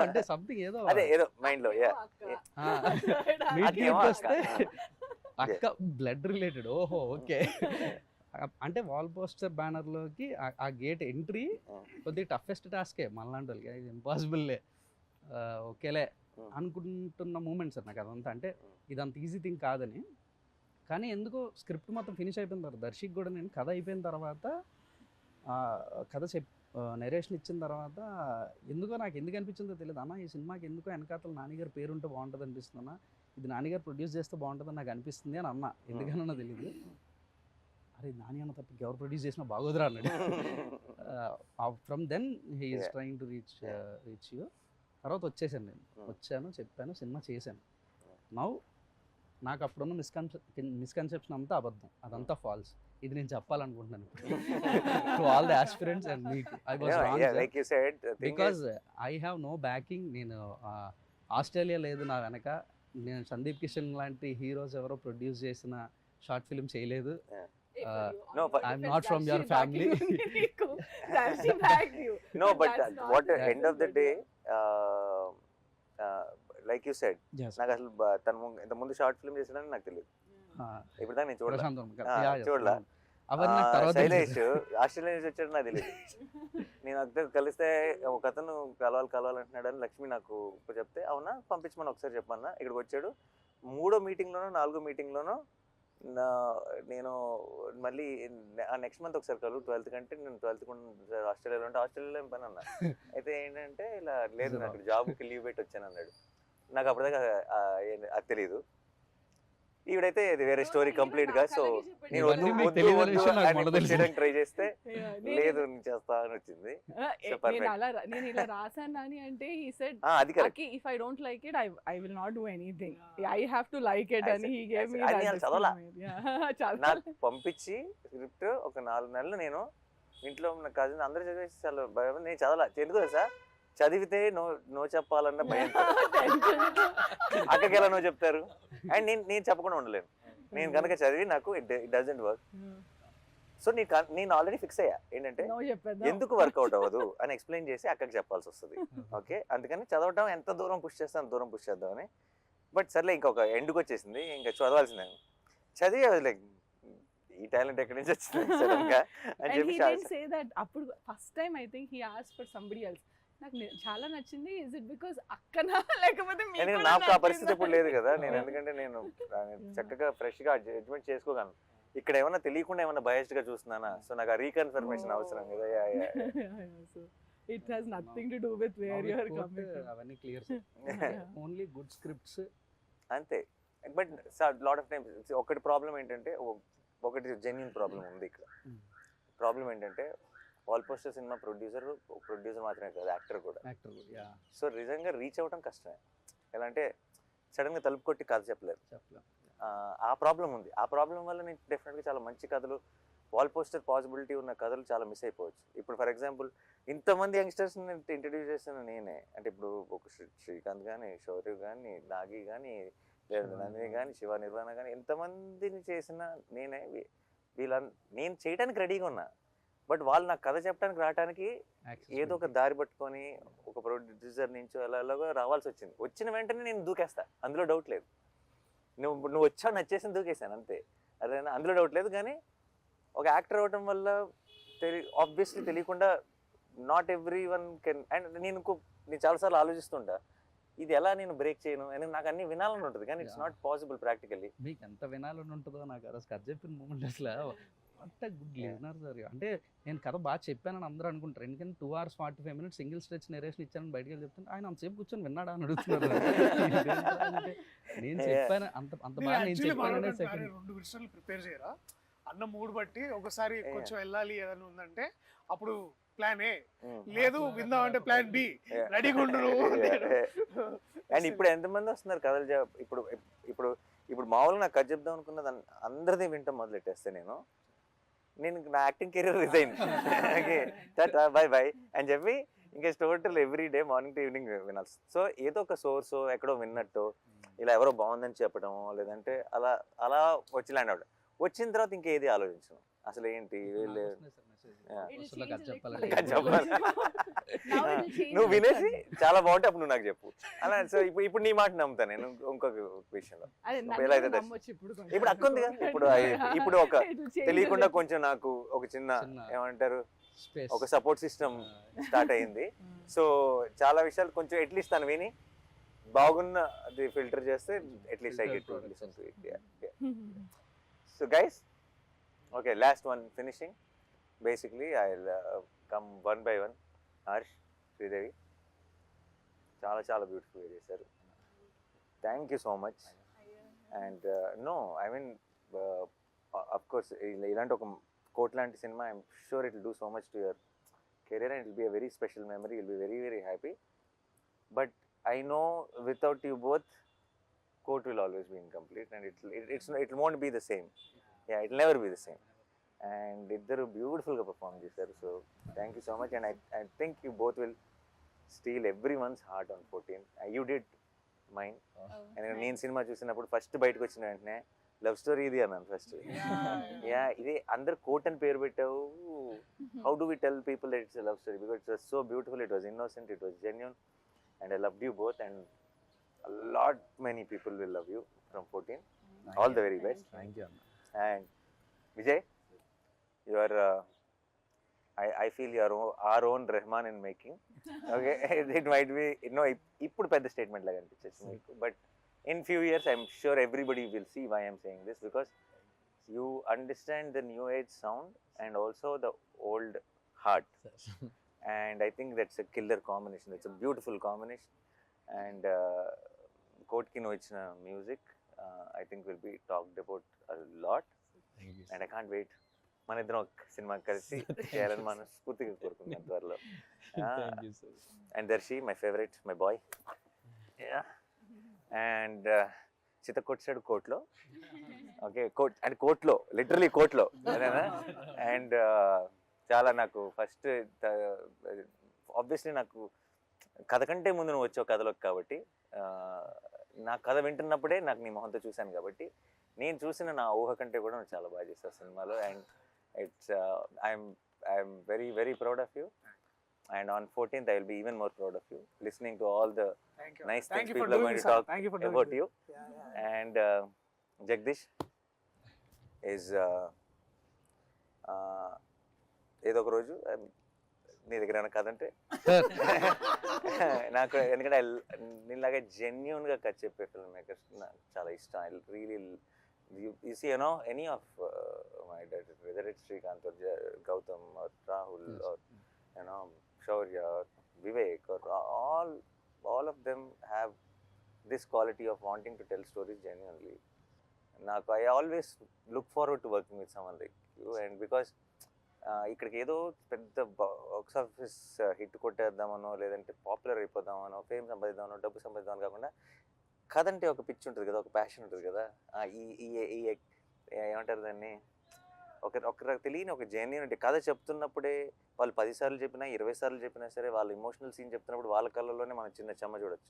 అంటే సంథింగ్ ఏదో అదే ఏదో మైండ్ లో వస్తే అక్క బ్లడ్ రిలేటెడ్. ఓహో ఓకే. అంటే వాల్ పోస్టర్ బ్యానర్లోకి ఆ గేట్ ఎంట్రీ కొద్దిగా టఫెస్ట్ టాస్కే మనలాంటి వాళ్ళకి, ఇది ఇంపాసిబుల్లే, ఓకేలే అనుకుంటున్న మూమెంట్ సార్ నాకు అదంతా. అంటే ఇదంత ఈజీ థింగ్ కాదని, కానీ ఎందుకో స్క్రిప్ట్ మొత్తం ఫినిష్ అయిపోయిన తర్వాత దర్శక్ కూడా నేను కథ అయిపోయిన తర్వాత కథ నెరేషన్ ఇచ్చిన తర్వాత నాకు ఎందుకు అనిపించిందో తెలియదు, అన్న ఈ సినిమాకి ఎందుకో వెనకాతల నానిగారు పేరుంటే బాగుంటుంది అనిపిస్తుందన్నా, ఇది నానిగారు ప్రొడ్యూస్ చేస్తే బాగుంటుందని నాకు అనిపిస్తుంది అని అన్న. ఎందుకన్నా తెలియదు. అరే నాని అన్న తప్ప ఎవరు ప్రొడ్యూస్ చేసినా బాగోదురా అన్నాడు. From then he is trying to reach you. తర్వాత వచ్చేసాను, నేను వచ్చాను, చెప్పాను, సినిమా చేశాను. నౌ నాకు అప్పుడున్న మిస్కన్సెప్షన్ అంతా అబద్ధం, అదంతా ఫాల్స్. ఇది నేను చెప్పాలనుకుంటున్నాను to all the aspirants and మీకు. I was wrong because I have no backing. నేను ఆస్ట్రేలియా లేదు నా వెనక, నేను సందీప్ కిషన్ లాంటి హీరోస్ ఎవరో ప్రొడ్యూస్ చేసిన షార్ట్ ఫిల్మ్ చేయలేదు. I'm not from your family. No, but what end of the day, like you said, నాకు అసలు తను ఇంత ముందు షార్ట్ ఫిల్మ్ చేసాడని నాకు తెలియదు. ఇప్పుడు దాకా నేను చూడలా. శైలేష్ ఆస్ట్రేలియా నుంచి వచ్చాడు నాకు తెలియదు. నేను అక్కడ కలిస్తే ఒక అతను కలవాలంటున్నాడు అని లక్ష్మి నాకు చెప్తే, అవునా పంపించమని ఒకసారి చెప్పన్నా. ఇక్కడికి వచ్చాడు. 3వ మీటింగ్లోనో 4వ మీటింగ్లోనో నేను మళ్ళీ నెక్స్ట్ మంత్ ఒకసారి కలు 12th కంటే నేను 12th ఆస్ట్రేలియాలో ఉంటే ఆస్ట్రేలియాలో ఏం పని అన్నా. అయితే ఏంటంటే ఇలా లేదు నాకు జాబ్కి లీవ్ పెట్టి వచ్చాను అన్నాడు. నాకు అప్పటిదాకా అది తెలియదు. ఈవిడైతే ఇది వేరే స్టోరీ కంప్లీట్ గా. సో నేను ఇవన్నీ మీకు తెలియని విషయం నాకు మొదలు తెలుసు. ట్రై చేస్తే లేదు నేను చేస్తా అని వచ్చింది. So perfect. నేను ఇలా రాసాను అని అంటే he said అది correct. Aki, if I don't like it, I will not do anything. I have to like it, I and said- he gave me I said, that. "అది చదవలా." Yeah, నాకు పంపించి script ఒక 4 నెలలు నేను ఇంట్లో ఉన్న కజిన్ అందరూ చదివేసి చాలా భయం. నేను చదవాలా ఎందుకు తెలుసా, చదివితే నో చెప్పాలన్న భయం. అక్కకి ఎలా నో చెప్తారు? అండ్ నేను చెప్పకుండా ఉండలేను. నేను కనుక చదివి నాకు ఇట్ డజంట్ వర్క్. సో నేను ఆల్రెడీ ఫిక్స్ అయ్యా ఏంటంటే No చెప్పేద్దాం. ఎందుకు వర్కౌట్ అవ్వదు అని ఎక్స్ప్లెయిన్ చేసి అక్కకి చెప్పాల్సి వస్తుంది. ఓకే, అందుకని చదవటం ఎంత దూరం పుష్ చేస్తే అంత దూరం పుష్ చేద్దామని. బట్ సర్లే ఇంకొక ఎండ్కి వచ్చేసింది, ఇంకా చదవాల్సిందే. చదివి లైక్ ఈ టాలెంట్ ఎక్కడి నుంచి వచ్చింది సడన్ గా అని And చెప్పి he didn't say that. అప్పుడు first time I think he asked for somebody else. నాకు చాలా నచ్చింది. Is it because అక్కనా లేకపోతే మీకు నేను కూడా నాకు ఆ పరిస్థితి నచ్చిందా? ఇప్పుడు లేదు కదా. నేను ఎందుకంటే నేను చక్కగా ఫ్రెష్ గా జడ్జ్మెంట్ చేసుకోగలను. ఇక్కడ ఏమన్నా తెలియకుండా ఏమన్నా బయస్డ్ గా చూస్తున్నానా? సో నాకు ఆ రీకన్ఫర్మేషన్ అవసరం కదా. So it has nothing to do with where you are coming from. అవన్నీ clear. Yeah. Only good scripts. అంతే. బట్ లాట్ ఆఫ్ టైమ్స్ ఒకటి ప్రాబ్లం ఏంటంటే, ఒకటి జెన్యున్ ప్రాబ్లం ఉంది ఇక్కడ. ప్రాబ్లం ఏంటంటే ఆల్ పోస్టర్ సినిమా ప్రొడ్యూసర్ మాత్రమే కాదు, యాక్టర్ కూడా. యాక్టర్ యా సో నిజంగా రీచ్ అవ్వడం కష్టమే. ఎలా అంటే సడన్గా తలుపు కొట్టి కథ చెప్పలేరు. చెప్పలేం. ఆ ప్రాబ్లం ఉంది. ఆ ప్రాబ్లం వల్ల నేను డెఫినెట్గా చాలా మంచి కథలు, వాల్ పోస్టర్ పాసిబిలిటీ ఉన్న కథలు చాలా మిస్ అయిపోవచ్చు. ఇప్పుడు ఫర్ ఎగ్జాంపుల్ ఇంతమంది యంగ్స్టర్స్ని ఇంట్రడ్యూస్ చేసిన నేనే. అంటే ఇప్పుడు ఒక శ్రీకాంత్ కానీ, శౌర్య కానీ, నాగి కానీ, లేదా నందిని కానీ, శివ నిర్వాణ కానీ, ఎంతమందిని చేసిన నేనే. నేను చేయడానికి రెడీగా ఉన్నా. బట్ వాళ్ళు నాకు కథ చెప్పడానికి రావడానికి ఏదో ఒక దారి పట్టుకొని ఒక ప్రొడ్యూసర్ నుంచో ఎలాగో రావాల్సి వచ్చింది. వచ్చిన వెంటనే నేను దూకేస్తా, అందులో డౌట్ లేదు. నువ్వు వచ్చావు నచ్చేసి దూకేసాను అంతే. అదే అందులో డౌట్ లేదు. కానీ ఒక యాక్టర్ అవ్వటం వల్ల ఆబ్వియస్లీ తెలియకుండా not every one can. And నేను చాలాసార్లు ఆలోచిస్తుంటా ఇది ఎలా నేను బ్రేక్ చేయను అని. నాకు అన్ని వినాలని ఉంటుంది కానీ ఇట్స్ నాట్ పాసిబుల్ ప్రాక్టికల్లీ. మీకు ఎంత వినాలని ఉంటుందో నాకు ఆ రోజు కథ చెప్పిన మూమెంట్ అసలు what a good listener sir. అంటే నేను కథ బాగా చెప్పానని అందరూ అనుకుంటారు. ఎందుకంటే 2 hours 45 minutes single stretch narration ఇచ్చానని బయటకు వెళ్ళి చెప్తుంటే ఆయన అంతసేపు కూర్చొని విన్నాడా అని అడుగుతున్నారు. అంటే నేను చెప్పాను అంత బాగా నేను చెప్పాననే సెకండ్ 2 విషయాలు ప్రిపేర్ చేయరా అన్న మూడ్ బట్టి. ఒకసారి కొంచెం వెళ్ళాలి ఏదైనా ఉందంటే అప్పుడు ప్లాన్ ఏ, లేదు విందాం అంటే ప్లాన్ బి, రెడీగా ఉండు. అండ్ ఇప్పుడు ఎంతమంది వస్తున్నారు కథలు ఇప్పుడు ఇప్పుడు ఇప్పుడు మామూలుగా నాకు కథ చెప్దాం అనుకున్నది అందరిది వింటాం మొదలెట్టేస్తే నేను నా acting career resign bye bye అని చెప్పి ఇంకా total every day morning to evening వినాల్సి. సో ఏదో ఒక సోర్స్ ఎక్కడో విన్నట్టు ఇలా ఎవరో బాగుందని చెప్పడము, లేదంటే అలా అలా వచ్చి ల్యాండ్ అవడం. వచ్చిన తర్వాత ఇంకేది ఆలోచించను అసలు. ఏంటి నువ్వు వినేసి చాలా బాగుంటే అప్పుడు నువ్వు నాకు చెప్పు అలా. సో ఇప్పుడు నీ మాట నమ్ముతాను నేను. ఇంకొక విషయంలో ఇప్పుడు అక్క ఉంది కదా, ఇప్పుడు ఒక తెలియకుండా కొంచెం నాకు ఒక చిన్న ఏమంటారు ఒక సపోర్ట్ సిస్టమ్ స్టార్ట్ అయింది. సో చాలా విషయాలు కొంచెం అట్లీస్ట్ తను విని బాగున్న అది ఫిల్టర్ చేస్తే at least I get to listen to it. So guys, okay, last one finishing. Basically, I'll come one by one. Harsh, Sridevi, చాలా బ్యూటిఫుల్ చేశారు. Thank you so much. And no I mean of course ఇలాంటి ఒక Court లాంటి సినిమా I'm sure it will do so much to your career and it will be a very special memory. Will be very very happy. But I know without you both Court will always be incomplete and it won't be the same. Yeah, it will never be the same. And ఇద్దరు బ్యూటిఫుల్గా perform చేశారు. So thank you so much. And I think you both will steel every once heart on 14. You did mind. And నేను cinema చూసినప్పుడు first బయటకు వచ్చిన వెంటనే love story ఇది అన్నాను ఫస్ట్. యా, ఇది అందరు కోట్ అని పేరు పెట్టావు. How do we tell people that it's love story? Because it was so beautiful, it was innocent, it was genuine, and I loved you both. And lot many people will love you from 14. All the very best. Thank you అన్న. And Vijay, you are I feel you are our own Rahman in making. Okay, it might be ఇప్పుడు పెద్ద statement లాగా అనిపించచ్చు మీకు, but in few years I'm sure everybody will see why I'm saying this, because you understand the new age sound and also the old heart. And I think that's a killer combination. It's a beautiful combination. And కోట్కి నువ్వు ఇచ్చిన music I think will be talked about lot and I can't wait మన ఇద్దరం ఒక సినిమా కలిసి చేయాలని మనస్ఫూర్తిగా కోరుకుంటున్నాను త్వరలో. అండ్ Darshi my favourite, my boy. And చిత్తకోట్ సైడ్ కోట్లో, ఓకే కోట్ అంటే కోట్లో లిటరలీ కోట్లో అదేనా. అండ్ చాలా నాకు ఫస్ట్ ఆబ్వియస్లీ నాకు కథ కంటే ముందు నువ్వు వచ్చావు కథలోకి కాబట్టి నా కథ వింటున్నప్పుడే నాకు నీ మొహంతో చూశాను కాబట్టి నేను చూసిన నా ఊహ కంటే కూడా నువ్వు చాలా బాగా చేస్తావు సినిమాలో. And it's I'm very very proud of you, and on 14th I will be even more proud of you, listening to all the nice things people are going to talk about you. And Jagdish is ఏదో ఒక రోజు నీ దగ్గర ఏమైనా కథ అంటే నాకు, ఎందుకంటే నీలాగా జెన్యున్గా కథ చెప్పే ఫిల్మ్ మేకర్స్ నాకు చాలా ఇష్టం. I really you see, you know, any of my directors, whether it's Srikanth or Gautam or Rahul or you know Shaurya or Vivek or all of them have this quality of wanting to tell stories genuinely. Naku I always look forward to working with someone like you, and because ఇక్కడికి ఏదో పెద్ద box office hit కొట్టేద్దామనో లేదంటే popular అయిపోదామనో fame సంపాదిద్దామనో డబ్బు సంపాదిద్దామని కాకుండా కథ అంటే ఒక పిచ్చి ఉంటుంది కదా, ఒక ప్యాషన్ ఉంటుంది కదా. ఈ ఏమంటారు దాన్ని, ఒక తెలియని ఒక జెన్యూనిటీ. కథ చెప్తున్నప్పుడే వాళ్ళు 10 సార్లు చెప్పినా 20 సార్లు చెప్పినా సరే వాళ్ళు ఎమోషనల్ సీన్ చెప్తున్నప్పుడు వాళ్ళ కళ్ళల్లోనే మనం చిన్న చెమ్మ చూడొచ్చు.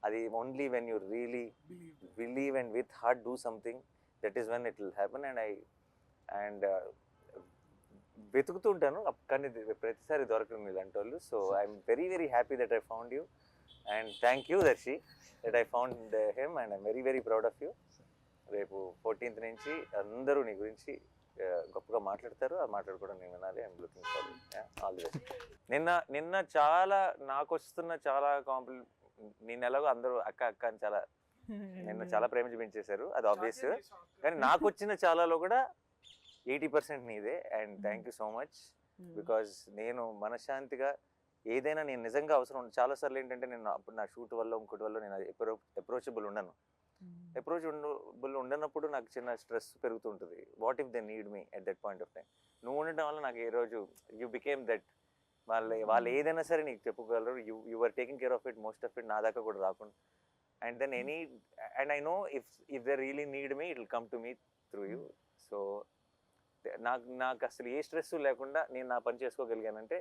అది only when you really believe and with heart do something, that is when it will happen. And వెతుకుతూ ఉంటాను కానీ ప్రతిసారి దొరకడం ఇలాంటి వాళ్ళు. So I'm very very happy that I found you, and thank you Darshi that I found him, and I'm very very proud of you. రేపు 14th నుంచి అందరూ నీ గురించి గొప్పగా మాట్లాడతారు, ఆ మాట్లాడుకోవడం నేను వినాలి. I'm looking forward. All the best. నిన్న చాలా నాకు వస్తున్న చాలా నేను ఎలాగో అందరూ అక్క అక్క అని చాలా నిన్న చాలా ప్రేమ చూపించేశారు, అది ఆబ్వియస్. కానీ నాకు వచ్చిన చాలాలో కూడా 80% నీదే. And thank you so much, because నేను మనశ్శాంతిగా ఏదైనా నేను నిజంగా అవసరం చాలాసార్లు ఏంటంటే నేను అప్పుడు నా షూట్ వల్ల ఇంకోటి వల్ల నేను అప్రోచబుల్ ఉండను. అప్రోచబుల్ ఉండనప్పుడు నాకు చిన్న స్ట్రెస్ పెరుగుతుంటుంది. What if they need me at that point of time. నువ్వు ఉండటం వల్ల నాకు ఏ రోజు యూ బికేమ్ దట్. వాళ్ళు ఏదైనా సరే నీకు చెప్పుకోగలరు. You are taking care of it, most of it నా దాకా కూడా రాకుండా. And then and I know if they really need me it will come to me through you. So నాకు అసలు ఏ స్ట్రెస్ లేకుండా నేను నా పని చేసుకోగలిగానంటే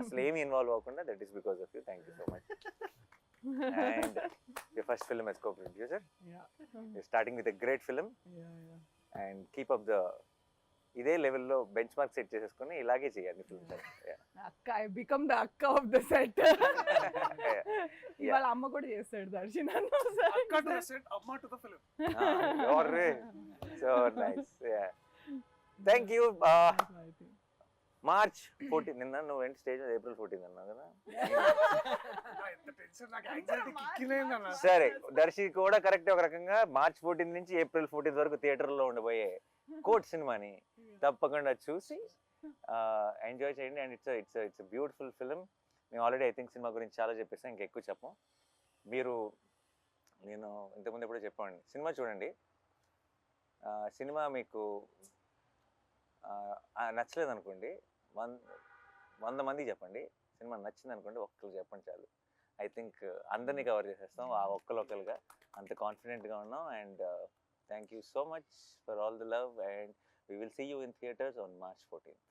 అసలు ఏమి ఇన్వాల్వ్ అవ్వకుండా, that is because of you. Thank you so much. And your first film as co-producer, you're starting with a great film, and keep up the ఇదే లెవెల్లో బెంచ్ మార్క్ సెట్ చేసేసుకుని ఇలాగే చేయాలి ఫిల్మ్స్. అక్క ఐ బికమ్ ద అక్క of the set. ఇవాళ అమ్మ కూడా చేస్తాడు దర్శి నన్ను. అక్క టు ద సెట్, అమ్మ to the film. So nice. Thank you. March 14 నిన్న నువ్వు ఏంటి స్టేజ్ April 14 అన్నావు కదా. సరే దర్శి కూడా కరెక్ట్. ఒక రకంగా March 14 నుంచి April 14 వరకు థియేటర్లో ఉండబోయే కోట్ సినిమాని తప్పకుండా చూసి ఎంజాయ్ చేయండి. And it's beautiful film. మేము ఆల్రెడీ ఐ థింక్ సినిమా గురించి చాలా చెప్పేసాం, ఇంకా ఎక్కువ చెప్పం. నేను ఇంతకుముందు ఎప్పుడో చెప్పండి, సినిమా చూడండి. సినిమా మీకు నచ్చలేదు అనుకోండి, 100 మందికి చెప్పండి. సినిమా నచ్చింది అనుకోండి, ఒక్కరికి చెప్పండి చాలు. ఐ థింక్ అందరినీ కవర్ చేసేస్తాం ఆ ఒక్కరొక్కరుగా, అంత కాన్ఫిడెంట్గా ఉన్నాం. And thank you so much for all the love, and we will see you in theaters on March 14th.